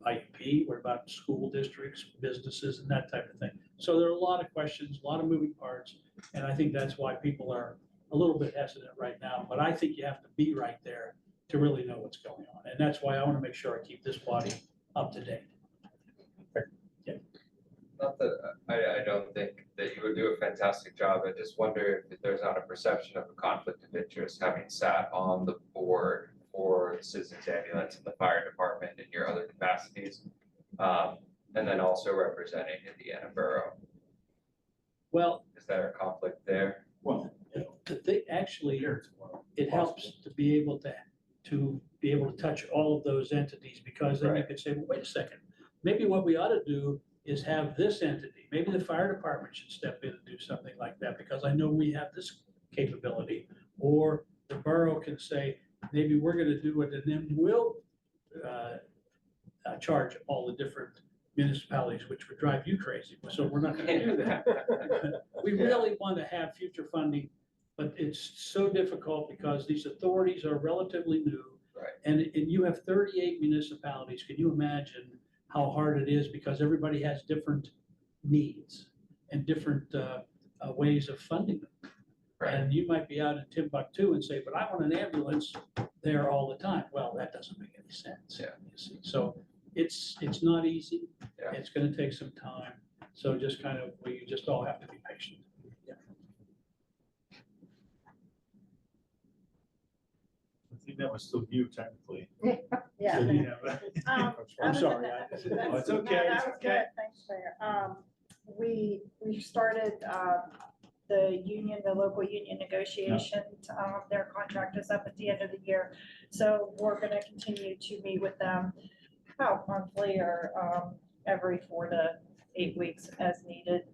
IUP? What about school districts, businesses, and that type of thing? So there are a lot of questions, a lot of moving parts. And I think that's why people are a little bit hesitant right now. But I think you have to be right there to really know what's going on. And that's why I want to make sure I keep this body up to date. Not that I don't think that you would do a fantastic job. I just wonder if there's not a perception of a conflict of interest having sat on the board for the Citizens Ambulance and the fire department and your other capacities, and then also representing Indiana Borough. Well, is there a conflict there? Well, they actually, it helps to be able to touch all of those entities, because then you could say, well, wait a second, maybe what we ought to do is have this entity, maybe the fire department should step in and do something like that, because I know we have this capability. Or the borough can say, maybe we're gonna do it, and then we'll charge all the different municipalities, which would drive you crazy. So we're not gonna do that. We really want to have future funding, but it's so difficult because these authorities are relatively new. Right. And you have 38 municipalities. Can you imagine how hard it is, because everybody has different needs and different ways of funding them. Right. And you might be out in Timbuktu and say, but I want an ambulance there all the time. Well, that doesn't make any sense. Yeah. You see. So it's not easy. Yeah. It's going to take some time. So just kind of, we just all have to be patient. Yeah. I think that was still you technically. Yeah. Yeah. I'm sorry. Oh, it's okay, it's okay. Thanks, Mayor. We started, the union, the local union negotiations, their contract is up at the end of the year. So we're gonna continue to meet with them about monthly or every 4 to 8 weeks as needed.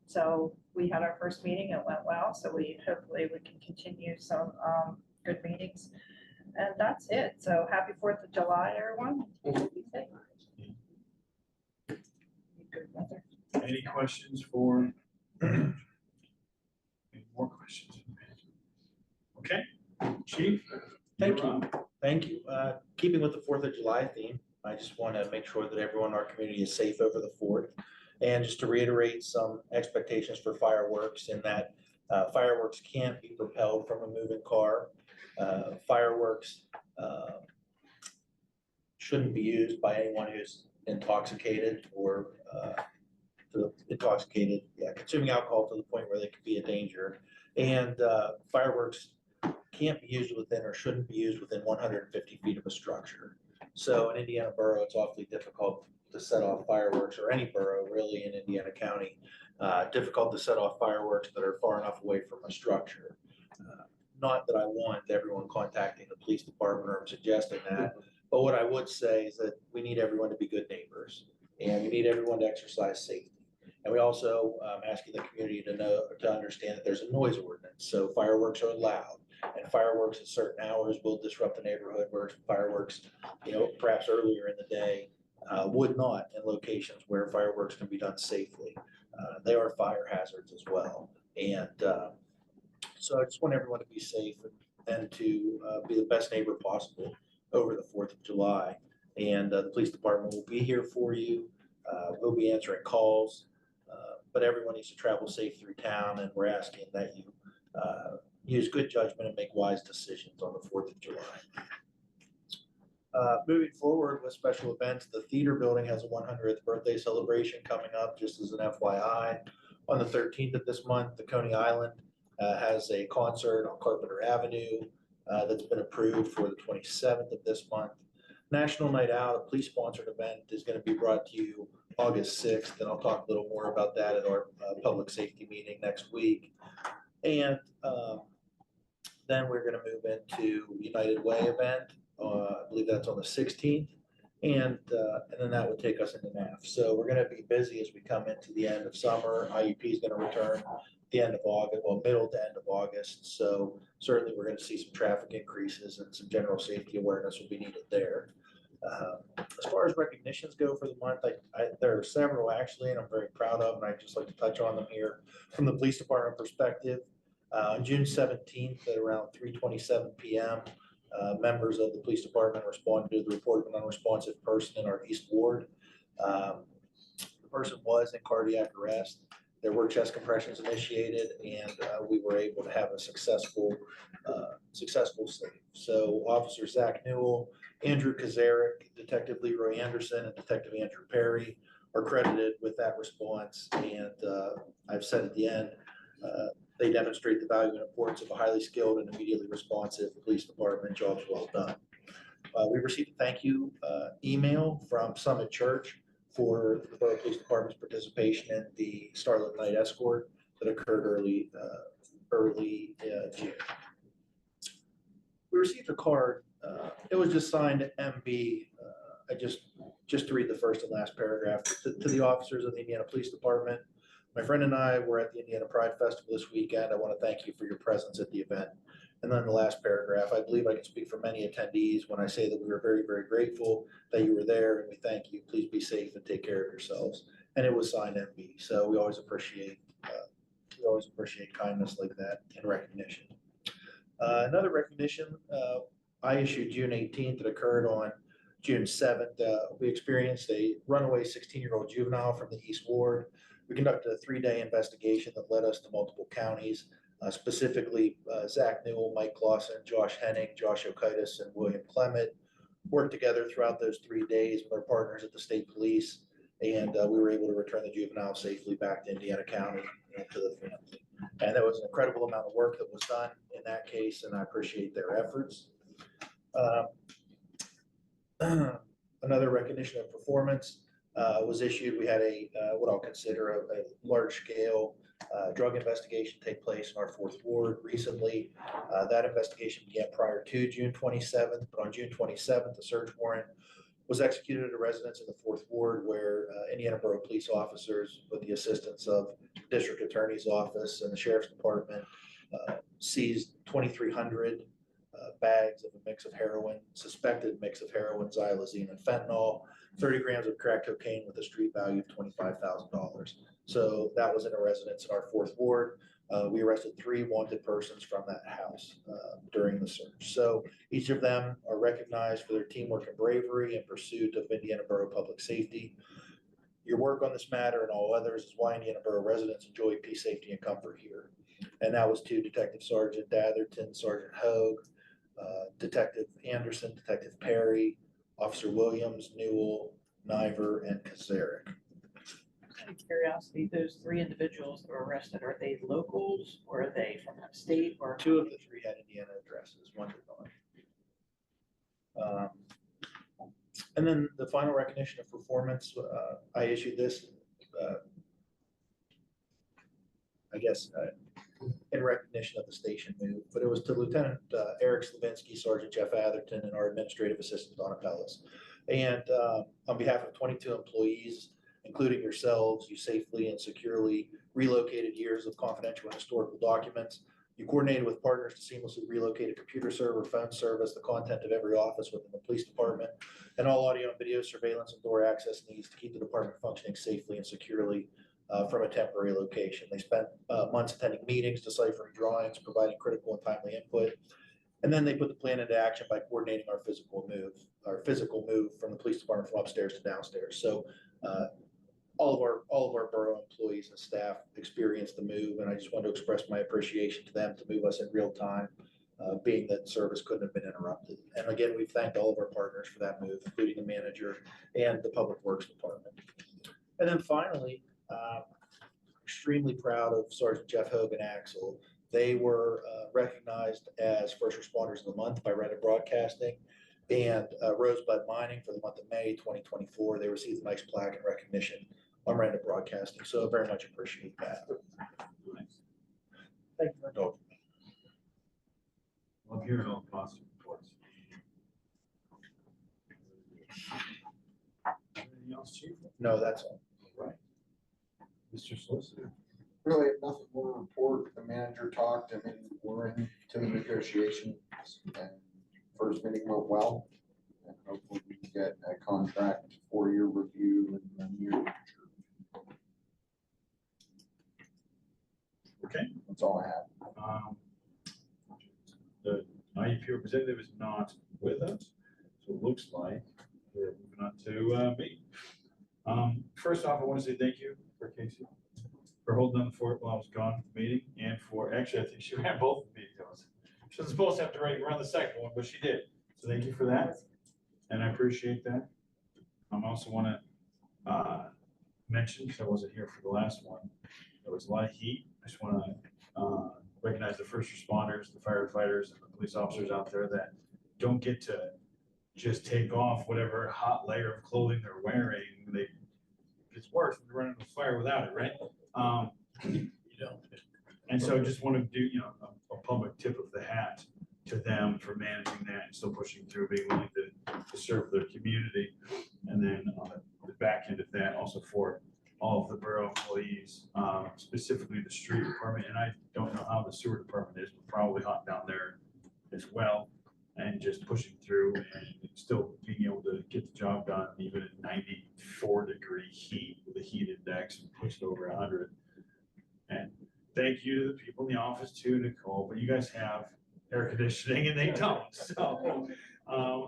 So we had our first meeting, it went well, so hopefully we can continue some good meetings. And that's it. So happy 4th of July, everyone. Be safe. Good weather. Any questions for? Any more questions? Okay, Chief? Thank you're you. up. Thank you. Keeping with the 4th of July theme, I just want to make sure that everyone in our community is safe over the 4th. And just to reiterate some expectations for fireworks in that fireworks can't be propelled from a moving car. Fireworks shouldn't be used by anyone who's intoxicated or consuming alcohol to the point where they could be a danger. And fireworks can't be used within or shouldn't be used within 150 feet of a structure. So in Indiana Borough, it's awfully difficult to set off fireworks, or any borough really in Indiana County, difficult to set off fireworks that are far enough away from a structure. Not that I want everyone contacting the police department or suggesting that, but what I would say is that we need everyone to be good neighbors, and we need everyone to exercise safety. And we also asking the community to understand that there's a noise ordinance. So fireworks are loud, and fireworks at certain hours will disrupt the neighborhood, where fireworks, perhaps earlier in the day, would not in locations where fireworks can be done safely. They are fire hazards as well. And so I just want everyone to be safe and to be the best neighbor possible over the 4th of July. And the police department will be here for you. We'll be answering calls, but everyone needs to travel safe through town, and we're asking that you use good judgment and make wise decisions on the 4th of July. Moving forward with special events, the theater building has a 100th birthday celebration coming up, just as an FYI. On the 13th of this month, the Coney Island has a concert on Carpenter Avenue that's been approved for the 27th of this month. National Night Out, a police-sponsored event, is going to be brought to you August 6th, and I'll talk a little more about that at our public safety meeting next week. And then we're going to move into United Way event. I believe that's on the 16th, and then that would take us into NAF. So we're going to be busy as we come into the end of summer. IUP is going to return at the end of August, well, middle to end of August. So certainly we're going to see some traffic increases, and some general safety awareness will be needed there. As far as recognitions go for the month, there are several actually, and I'm very proud of, and I'd just like to touch on them here from the police department perspective. On June 17th at around 3:27 p.m., members of the police department responded to the report of an unresponsive person in our East Ward. The person was in cardiac arrest. There were chest compressions initiated, and we were able to have a successful save. So Officer Zach Newell, Andrew Kazarek, Detective Leroy Anderson, and Detective Andrew Perry are credited with that response. And I've said at the end, they demonstrate the value and importance of a highly skilled and immediately responsive police department. Jobs well done. We received a thank you email from Summit Church for the Borough Police Department's participation in the Starlit Night Escort that occurred early June. We received a card. It was just signed MB. I just to read the first and last paragraph to the officers of the Indiana Police Department. My friend and I were at the Indiana Pride Festival this weekend. I want to thank you for your presence at the event. And then the last paragraph, I believe I can speak for many attendees when I say that we were very, very grateful that you were there, and we thank you. Please be safe and take care of yourselves. And it was signed MB. So we always appreciate kindness like that and recognition. Another recognition I issued June 18th that occurred on June 7th. We experienced a runaway 16-year-old juvenile from the East Ward. We conducted a 3-day investigation that led us to multiple counties, specifically Zach Newell, Mike Clausen, Josh Henning, Josh Okitis, and William Clement worked together throughout those 3 days with our partners at the state police, and we were able to return the juvenile safely back to Indiana County and to the family. And there was an incredible amount of work that was done in that case, and I appreciate their efforts. Another recognition of performance was issued. We had what I'll consider a large-scale drug investigation take place in our 4th Ward recently. That investigation began prior to June 27th, but on June 27th, a search warrant was executed at a residence in the 4th Ward where Indiana Borough police officers, with the assistance of the District Attorney's Office and the Sheriff's Department, seized 2,300 bags of a mix of heroin, suspected mix of heroin, xylazine, and fentanyl, 30 grams of crack cocaine with a street value of $25,000. So that was in a residence in our 4th Ward. We arrested 3 wanted persons from that house during the search. So each of them are recognized for their teamwork and bravery in pursuit of Indiana Borough public safety. Your work on this matter and all others is why Indiana Borough residents enjoy peace, safety, and comfort here. And that was to Detective Sergeant Datherton, Sergeant Hogue, Detective Anderson, Detective Perry, Officer Williams, Newell, Niver, and Kazarick. Out of curiosity, those 3 individuals that were arrested, are they locals or are they from out of state or? 2 of the 3 had Indiana addresses, 1 did not. And then the final recognition of performance, I issued this, I guess, in recognition of the station move, but it was to Lieutenant Eric Slavinsky, Sergeant Jeff Atherton, and our administrative assistant Donna Pellis. And on behalf of 22 employees, including yourselves, you safely and securely relocated years of confidential and historical documents. You coordinated with partners to seamlessly relocate a computer server, phone service, the content of every office within the police department, and all audio and video surveillance and door access needs to keep the department functioning safely and securely from a temporary location. They spent months attending meetings, deciphering drawings, providing critical and timely input. And then they put the plan into action by coordinating our physical move from the police department from upstairs to downstairs. So all of our borough employees and staff experienced the move, and I just want to express my appreciation to them to move us in real time, being that service couldn't have been interrupted. And again, we've thanked all of our partners for that move, including the manager and the Public Works Department. And then finally, extremely proud of Sergeant Jeff Hogue and Axel. They were recognized as First Responders of the Month by Reddit Broadcasting and Rosebud Mining for the month of May 2024. They received a nice plaque and recognition on Reddit Broadcasting, so I very much appreciate that. Thank you for indulging me. Love hearing all the positive reports. Anything else, Chief? No, that's all. Right. Mr. Solicitor. Really have nothing more to report. The manager talked, I mean, we're into the negotiations and first meeting went well. And hopefully we can get a contract 4-year review in the near future. Okay. That's all I have. The IEP representative is not with us, so it looks like we're moving on to me. First off, I want to say thank you for Casey for holding down the fort while I was gone at the meeting, and for actually I think she ran both the meetings. She was supposed to have to run the second one, but she did. So thank you for that, and I appreciate that. I also want to mention, because I wasn't here for the last one, there was a lot of heat. I just want to recognize the first responders, the firefighters, and the police officers out there that don't get to just take off whatever hot layer of clothing they're wearing. It's worse when you're running a fire without it, right? You know, and so I just want to do, a public tip of the hat to them for managing that and still pushing through, being willing to serve their community. And then on the back end of that, also for all of the borough employees, specifically the street department. And I don't know how the sewer department is, but probably hot down there as well. And just pushing through and still being able to get the job done, even at 94-degree heat with a heat index pushed over 100. And thank you to the people in the office too, Nicole, but you guys have air conditioning and they don't. So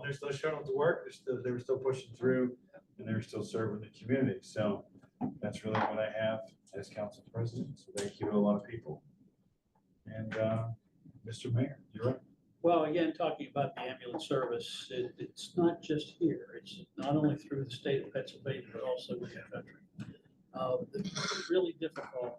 they're still showing up to work. They were still pushing through and they were still serving the community. So that's really what I have as council president. So thank you to a lot of people. And Mr. Mayor, you're right. Well, again, talking about the ambulance service, it's not just here. It's not only through the state of Pennsylvania, but also in the country. It's really difficult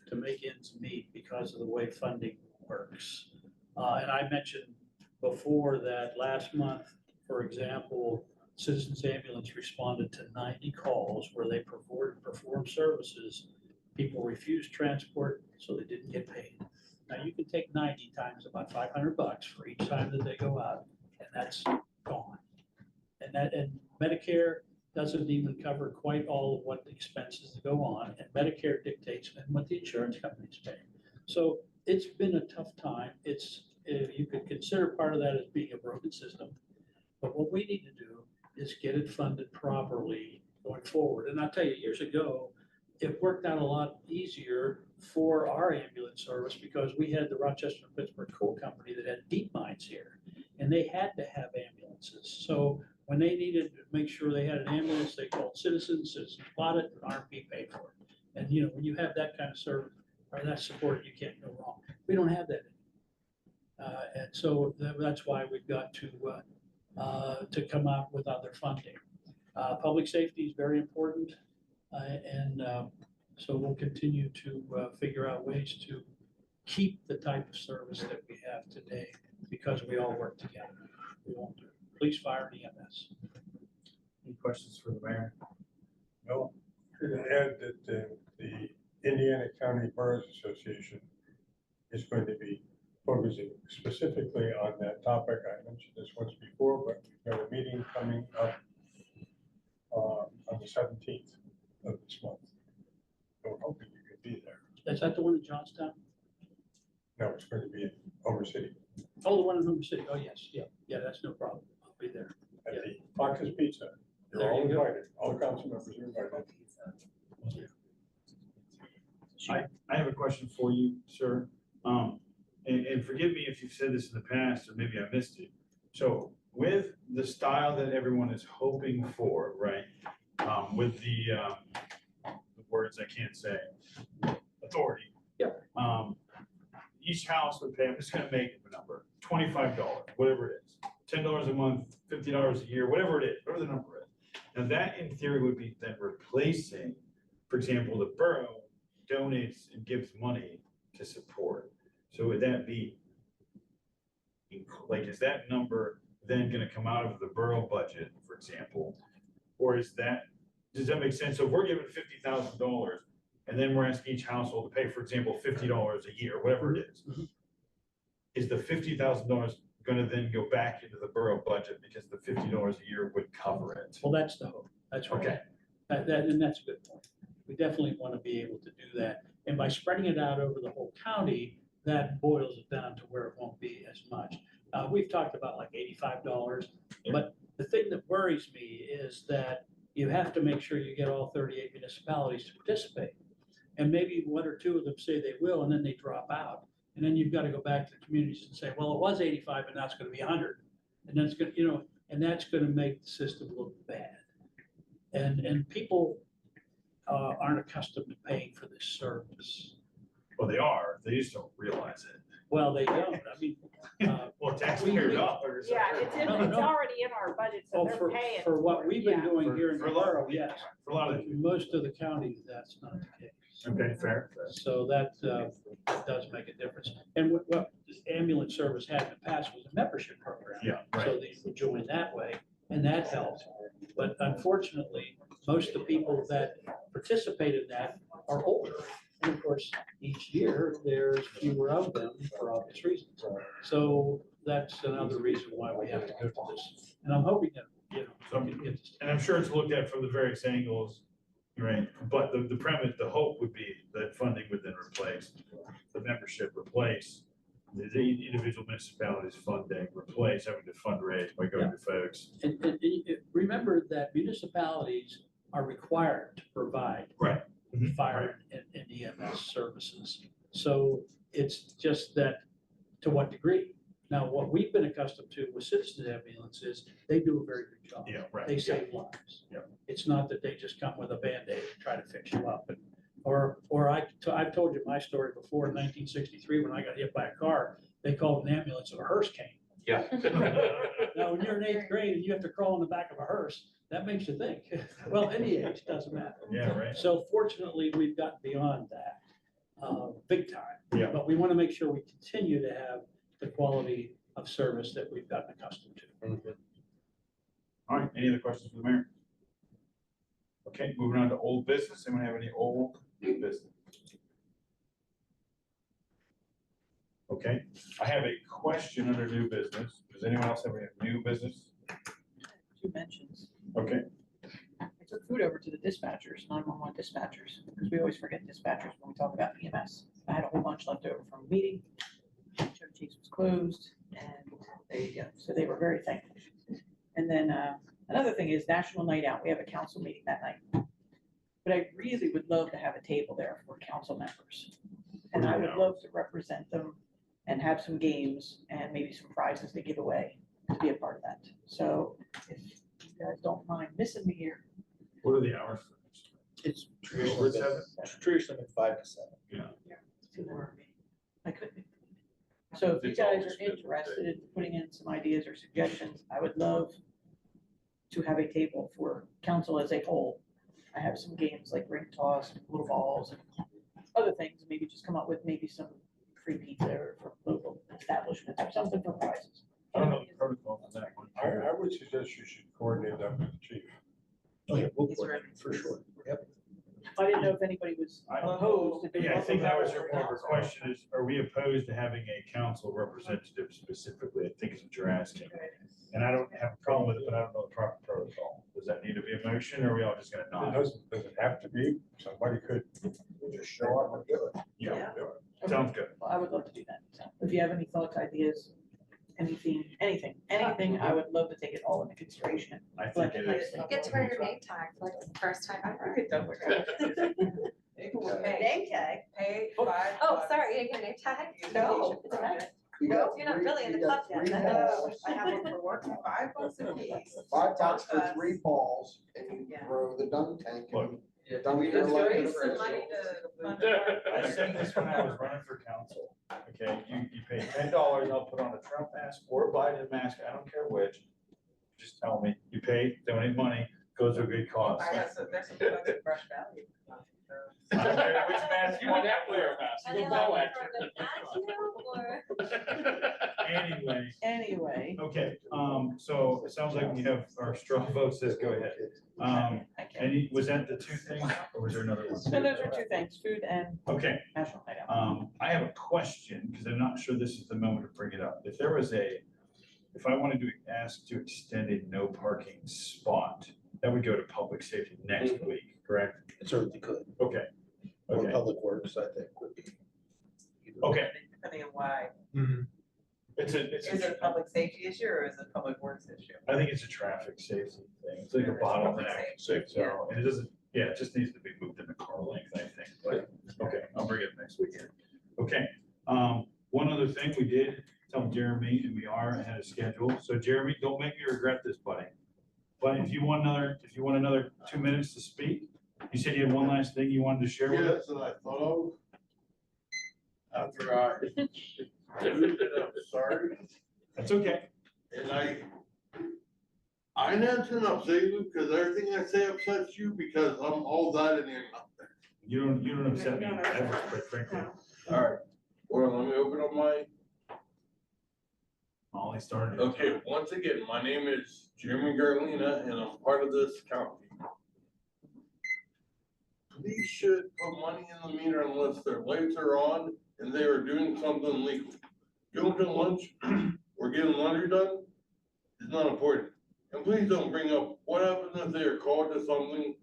to make ends meet because of the way funding works. And I mentioned before that last month, for example, Citizens Ambulance responded to 90 calls where they performed services. People refused transport, so they didn't get paid. Now you can take 90 times about $500 for each time that they go out, and that's gone. And Medicare doesn't even cover quite all of what the expenses that go on, and Medicare dictates what the insurance companies pay. So it's been a tough time. You could consider part of that as being a broken system, but what we need to do is get it funded properly going forward. And I'll tell you, years ago, it worked out a lot easier for our ambulance service because we had the Rochester and Pittsburgh Coal Company that had deep mines here. And they had to have ambulances. So when they needed to make sure they had an ambulance, they called Citizens bought it, and RMP paid for it. And you know, when you have that kind of service or that support, you can't go wrong. We don't have that. And so that's why we've got to come out with other funding. Public safety is very important. So we'll continue to figure out ways to keep the type of service that we have today because we all work together. We won't do police, fire, and EMS. Any questions for the mayor? No, to add that the Indiana County Boroughs Association is going to be focusing specifically on that topic. I mentioned this once before, but we've got a meeting coming up on the 17th of this month. So we're hoping you can be there. Is that the one in Johnstown? No, it's going to be in Homer City Oh, the one in Home City. Oh, yes. Yeah, that's no problem. I'll be there. at Yeah. the Fox's Pizza. There You're all you go. invited. All the council members are invited. I have a question for you, sir. And forgive me if you've said this in the past, or maybe I missed it. So with the style that everyone is hoping for, right? With the words I can't say, authority. Yeah. Each house would pay, I'm just gonna make a number, $25, whatever it is, $10 a month, $50 a year, whatever it is, whatever the number is. Now that in theory would be then replacing, for example, the borough donates and gives money to support. So would that be, like, is that number then gonna come out of the borough budget, for example? Or is that, does that make sense? So if we're giving $50,000 and then we're asking each household to pay, for example, $50 a year, whatever it is. Mhm. Is the $50,000 gonna then go back into the borough budget because the $50 a year would cover it? Well, that's the hope. That's right. Okay. And that's a good point. We definitely want to be able to do that. And by spreading it out over the whole county, that boils it down to where it won't be as much. We've talked about like $85, but the thing that worries me is that you have to make sure you get all 38 municipalities to participate. And maybe one or two of them say they will, and then they drop out. And then you've got to go back to the communities and say, well, it was 85 and now it's going to be 100. And then it's going to, and that's going to make the system look bad. And people aren't accustomed to paying for this service. Well, they are, they just don't realize it. Well, they don't. I mean, Well, taxpayer dollars. Yeah, it's No, no, no. already in our budget, so they're paying. for what we've been Yeah. doing here in For the borough, yes. For a lot of, But in most of the counties, that's not the case. okay, fair. So that does make a difference. And what this ambulance service had in the past was a membership program. Yeah, right. So they would join that way, and that helped. But unfortunately, most of the people that participate in that are older. And of course, each year, there's fewer of them for obvious reasons. So that's another reason why we have to go to this. And I'm hoping that, we can get this. And I'm sure it's looked at from the various angles, right? But the premise, the hope would be that funding would then replace the membership, replace the individual municipalities funding, replace having to fundraise by going to folks. And remember that municipalities are required to provide Right. Mhm. fire and EMS services. So it's just that, to what degree? Now, what we've been accustomed to with citizens ambulances, they do a very good job. Yeah, right. They Yeah. save lives. Yeah. It's not that they just come with a Band-Aid and try to fix you up. I've told you my story before in 1963, when I got hit by a car, they called an ambulance and a hearse came. Yeah. Now, when you're in 8th grade and you have to crawl in the back of a hearse, that makes you think. Well, any age, doesn't matter. Yeah, right. So fortunately, we've gotten beyond that, big time. Yeah. But we want to make sure we continue to have the quality of service that we've gotten accustomed to. All right, any other questions for the mayor? Okay, moving on to old business. Anyone have any old business? Okay, I have a question under new business. Does anyone else have any new business? 2 mentions. Okay, I took food over to the dispatchers, 911 dispatchers, because we always forget dispatchers when we talk about EMS. I had a whole bunch left over from a meeting. Joe Cheeks was closed, and there you go. So they were very thankful. And then another thing is National Night Out. We have a council meeting that night. but I really would love to have a table there for council members. And I would love to represent them and have some games and maybe some prizes to give away to be a part of that. So if you guys don't mind missing me here. What are the hours? It's Traditionally traditionally been 5 to 7. I could be. So if you It's guys always are been interested in putting in some ideas or suggestions, I would love to have a table for council as a whole. I have some games like ring toss, little balls, and other things, maybe just come up with maybe some free pizza or from local establishments or something for prizes. I don't know the protocol on that one. I would suggest you should coordinate that with the chief. Oh, yeah, we'll He's coordinate ready. for sure. Yep. I didn't know if anybody was opposed. if they Yeah, I think that was wanted your more of a question is, are we opposed to having a council representative specifically? I think is what you're asking. And I don't have a problem with it, but I don't know the proper protocol. Does that need to be a motion or are we all just gonna It nod? doesn't have to be, somebody could just show up and do it. Yeah, Do it. sounds good. Well, I would love to do that. So if you have any thoughts, ideas, anything, I would love to take it all into consideration. I think it is. You get to wear your name tag for like the first time ever. You could double check. Pay, Name tag. pay $5. Oh, sorry, you didn't get a name tag? No. It's a nice. You got You're not three- really in the you got club yet. three balls. I have one for work. $5 a piece. $5 for Us. 3 balls and you Yeah. throw the dunk tank Look. and Yeah, dunk we your just luck. raised some money to fund the I said this when I was running for council, okay, you pay $10, I'll put on a Trump mask or a Biden mask, I don't care which. Just tell me, you pay, donate money, goes to a good cause. I got some, there's some folks in Brush Valley. I don't care which mask you want, that wear a mask. Are they You'll allowed go to at throw them at you or? Anyway, Anyway, okay, so it sounds like we have our straw vote says go ahead. I can. Was that the two things or was there another one? So those are two things, food and Okay, national night out. I have a question, because I'm not sure this is the moment to bring it up. If there was if I wanted to ask to extend a no parking spot, that would go to public safety next week, correct? It certainly could. Okay, Or okay, Public Works, I think, would be. okay. Depending on why. It's Is it a public safety issue or is it a public works issue? I think it's a traffic safety thing. It's like a Public bottleneck. safety, So, and it doesn't, yeah, it just needs to be moved in the car length, I think, but, okay, I'll bring it next weekend. Okay, one other thing we did tell Jeremy, and we are ahead of schedule, so Jeremy, don't make me regret this, buddy. But if you want another 2 minutes to speak, you said you had one last thing you wanted to share with us? Yes, and I thought of. After I. I'm sorry, That's okay. and I'm not trying to upset you, because everything I say upsets you, because I'm all that and you're nothing. You don't upset me ever, quite frankly. Alright, well, let me open up my. Ollie started. Okay, once again, my name is Jeremy Garlina and I'm part of this county. Police should put money in the meter unless their lights are on and they are doing something legal. Going to lunch or getting laundry done is not important. And please don't bring up what happens if they are called to something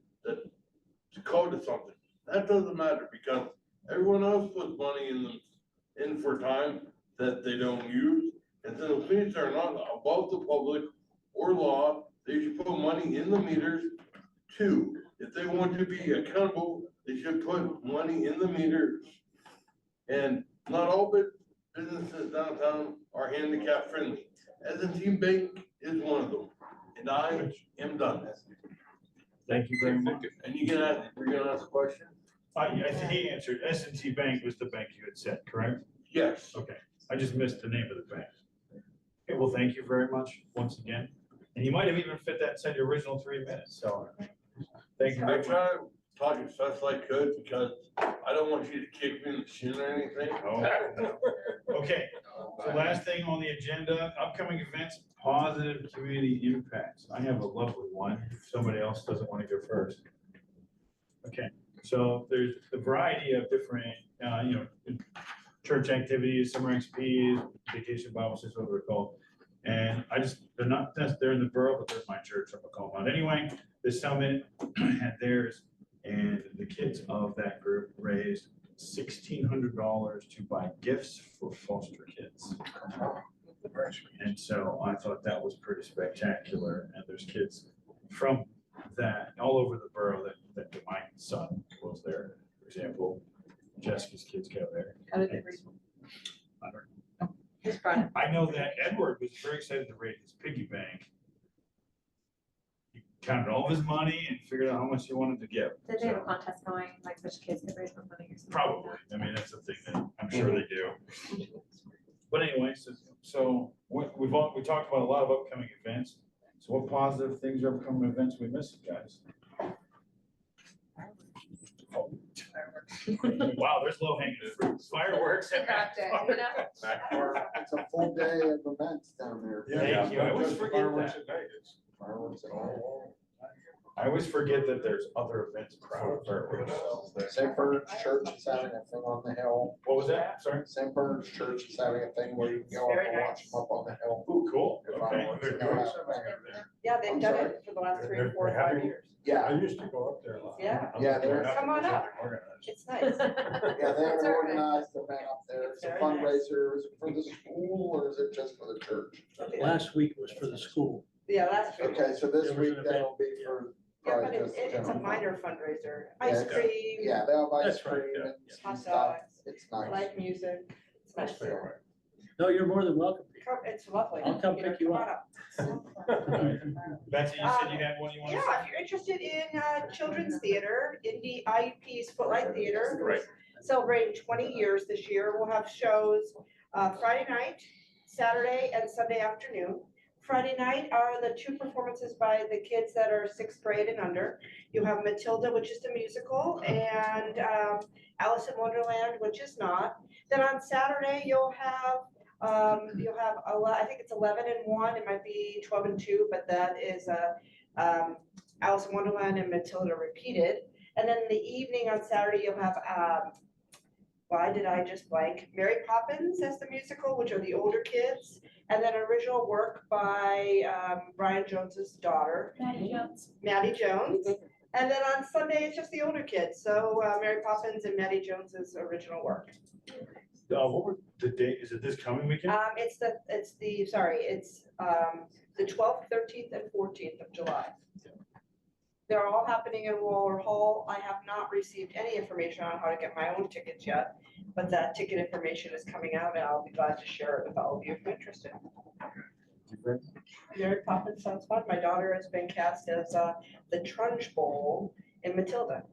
That doesn't matter because everyone else puts money in for time that they don't use. And so the police are not above the public or law, they should put money in the meters too. If they want to be accountable, they should put money in the meters. And not all businesses downtown are handicap friendly. S&T Bank is one of them, and I am done. Thank you very much. And you're gonna ask a question? I think he answered. S&T Bank was the bank you had said, correct? Yes. Okay, I just missed the name of the bank. Okay, well, thank you very much once again. And you might have even fit that inside your original 3 minutes, so. Thank you I very much. try to talk as fast as I could because I don't want you to kick me in the shin or anything. Oh, no. Okay, so last thing on the agenda, upcoming events, positive community impacts. I have a lovely one, if somebody else doesn't want to go first. Okay, so there's a variety of different, church activities, summer XPs, vacation Bible studies, whatever they're called. And they're not, they're in the borough, but they're my church, I'm gonna call them out. Anyway, the summit had theirs, and the kids of that group raised $1,600 to buy gifts for foster kids. And so I thought that was pretty spectacular, and there's kids from that all over the borough that my son goes there, for example. Jessica's kids go there. How did they read? I don't Just brought it. I know that Edward was very excited to raise his piggy bank. He counted all of his money and figured out how much he wanted to give. Did they have a So, contest going, like which kids could raise more money or something? probably, I mean, that's the thing that I'm sure they do. But anyway, so what we talked about a lot of upcoming events. So what positive things are upcoming events we missed, guys? Wow, there's low hanging fruit. Fireworks. and Grabbed it, you know? It's a full day of events down there. Thank you. I always Just forget fireworks that. at night, it's Fireworks and all. I always forget that there's other events around fireworks. So. St. Bernard's Church is having a thing on the hill. What was that? Sorry. St. Bernard's Church is having a thing where you can go up Very and watch nice. them up on the hill. Ooh, cool. The Okay. fireworks. They're doing something over there. Yeah, they've I'm done sorry? it for the last three, They're- 4, or they're 5 having- years. Yeah, I used to go up there a lot. Yeah. Yeah, they're- Come on up. Organized. It's nice. yeah, they have an organized event up there. It's a Very nice. fundraiser. Is it for the school or is it just for the church? Last week was for the school. Yeah, that's true. Okay, so this There was week an that'll be for Yeah, probably but just. it's a general. minor fundraiser. Yeah, Ice it's- cream, Yeah, they'll have ice That's right, cream yeah, and yeah. some hot stuff. dogs, It's nice. live music. It's nice. No, you're more than welcome. Come- It's lovely. I'll come pick you Come on up. Betsy, you said you had one you wanted to say? Yeah, if you're interested in children's theater, Indie IUP's Footlight Theater. Right. Celebrating 20 years this year. We'll have shows Friday night, Saturday, and Sunday afternoon. Friday night are the 2 performances by the kids that are 6th grade and under. You have Matilda, which is the musical, and Alice in Wonderland, which is not. Then on Saturday, you'll have I think it's 11 and 1, it might be 12 and 2, but that is Alice in Wonderland and Matilda repeated. And then in the evening on Saturday, you'll have why did I just blank? Mary Poppins as the musical, which are the older kids, and then original work by Brian Jones's daughter, Maddie Jones. Maddie Jones. And then on Sunday, it's just the older kids, so Mary Poppins and Maddie Jones's original work. What were the date? Is it this coming weekend? It's the 12th, 13th, and 14th of July. They're all happening in Waller Hall. I have not received any information on how to get my own tickets yet, but that ticket information is coming out and I'll be glad to share it with all of you if you're interested. Mary Poppins sounds fun. My daughter has been cast as the Trunch Bowl in Matilda.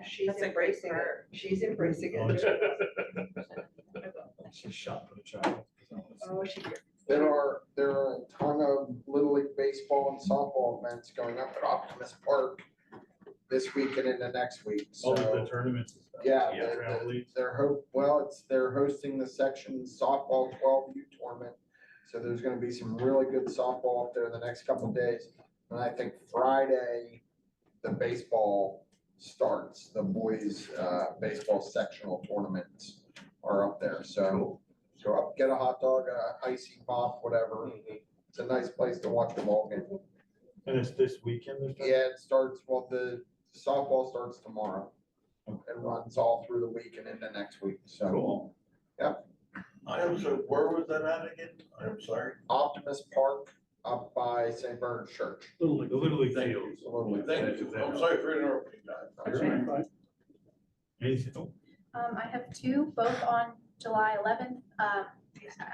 She's That's a great embracing it. part. She's embracing Oh, it. She's shot for the child. Oh, she did. There are a ton of Little League baseball and softball events going up at Optimus Park this week and into next week, Oh, the so. tournaments and stuff. Yeah, Travel leagues. they're hosting the section softball 12U tournament. So there's gonna be some really good softball up there the next couple of days. And I think Friday, the baseball starts, the boys' baseball sectional tournaments are up there, so. Go up, get a hot dog, icy pop, whatever. It's a nice place to watch the ball game. And it's this weekend there's. Yeah, it starts, well, the softball starts tomorrow. It runs all through the week and into next week, so. Cool. I'm sorry, where was that at again? I'm sorry. Optimus Park up by St. Bernard's Church. The Little League Thank field. you. Thank you. I'm sorry for interrupting, guys. Anything? Oh, I have 2, both on July 11th.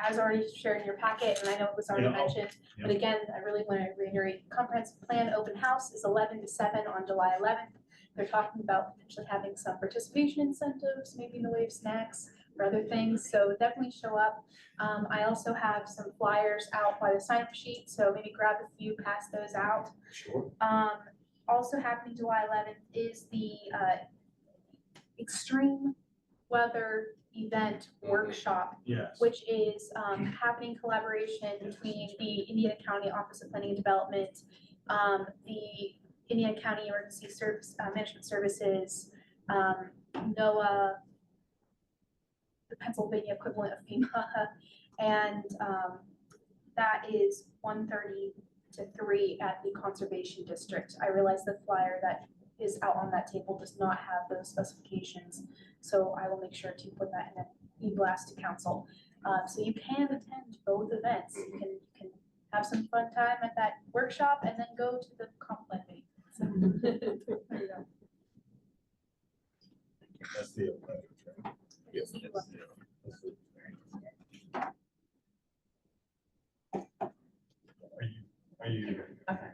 As already shared in your packet, and I know it was already Yeah, oh, mentioned, but again, I really want to reiterate, comprehensive plan open house is 11 to 7 on July 11th. They're talking about potentially having some participation incentives, maybe in the way of snacks or other things, so definitely show up. I also have some flyers out by the sign-up sheet, so maybe grab a few, pass those out. sure. Also happening July 11th is the extreme weather event workshop, Yes. which is happening in collaboration between the Indiana County Office of Planning and Development, the Indiana County Emergency Service Management Services, NOAA, the Pennsylvania equivalent of FEMA, and that is 1:30 to 3 at the Conservation District. I realize the flyer that is out on that table does not have those specifications, so I will make sure to put that in an e-blast to council. So you can attend both events. You can have some fun time at that workshop and then go to the comp plan meeting. So That's the. Yes. Are you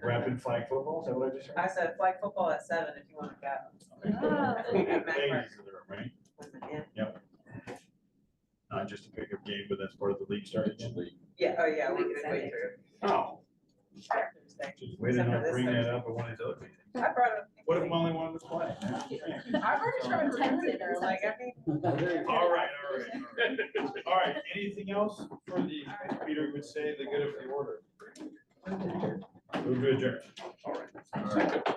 rapping flag football? Is that what I just heard? I said flag football at 7 if you want to go. Ah. Ladies in the room, right? Yeah. Not just a pickup game, but that's part of the league starting again. Yeah, oh yeah, we're midway through. Oh. Thursday. Way to Except for not this bring that Thursday. up at one of these other meetings. I brought it. What if Molly wanted to play? I've already tried to Tempted, her, like, I mean. All right. All right, anything else for the, as Peter would say, the good of the order? Move to adjourn. All right.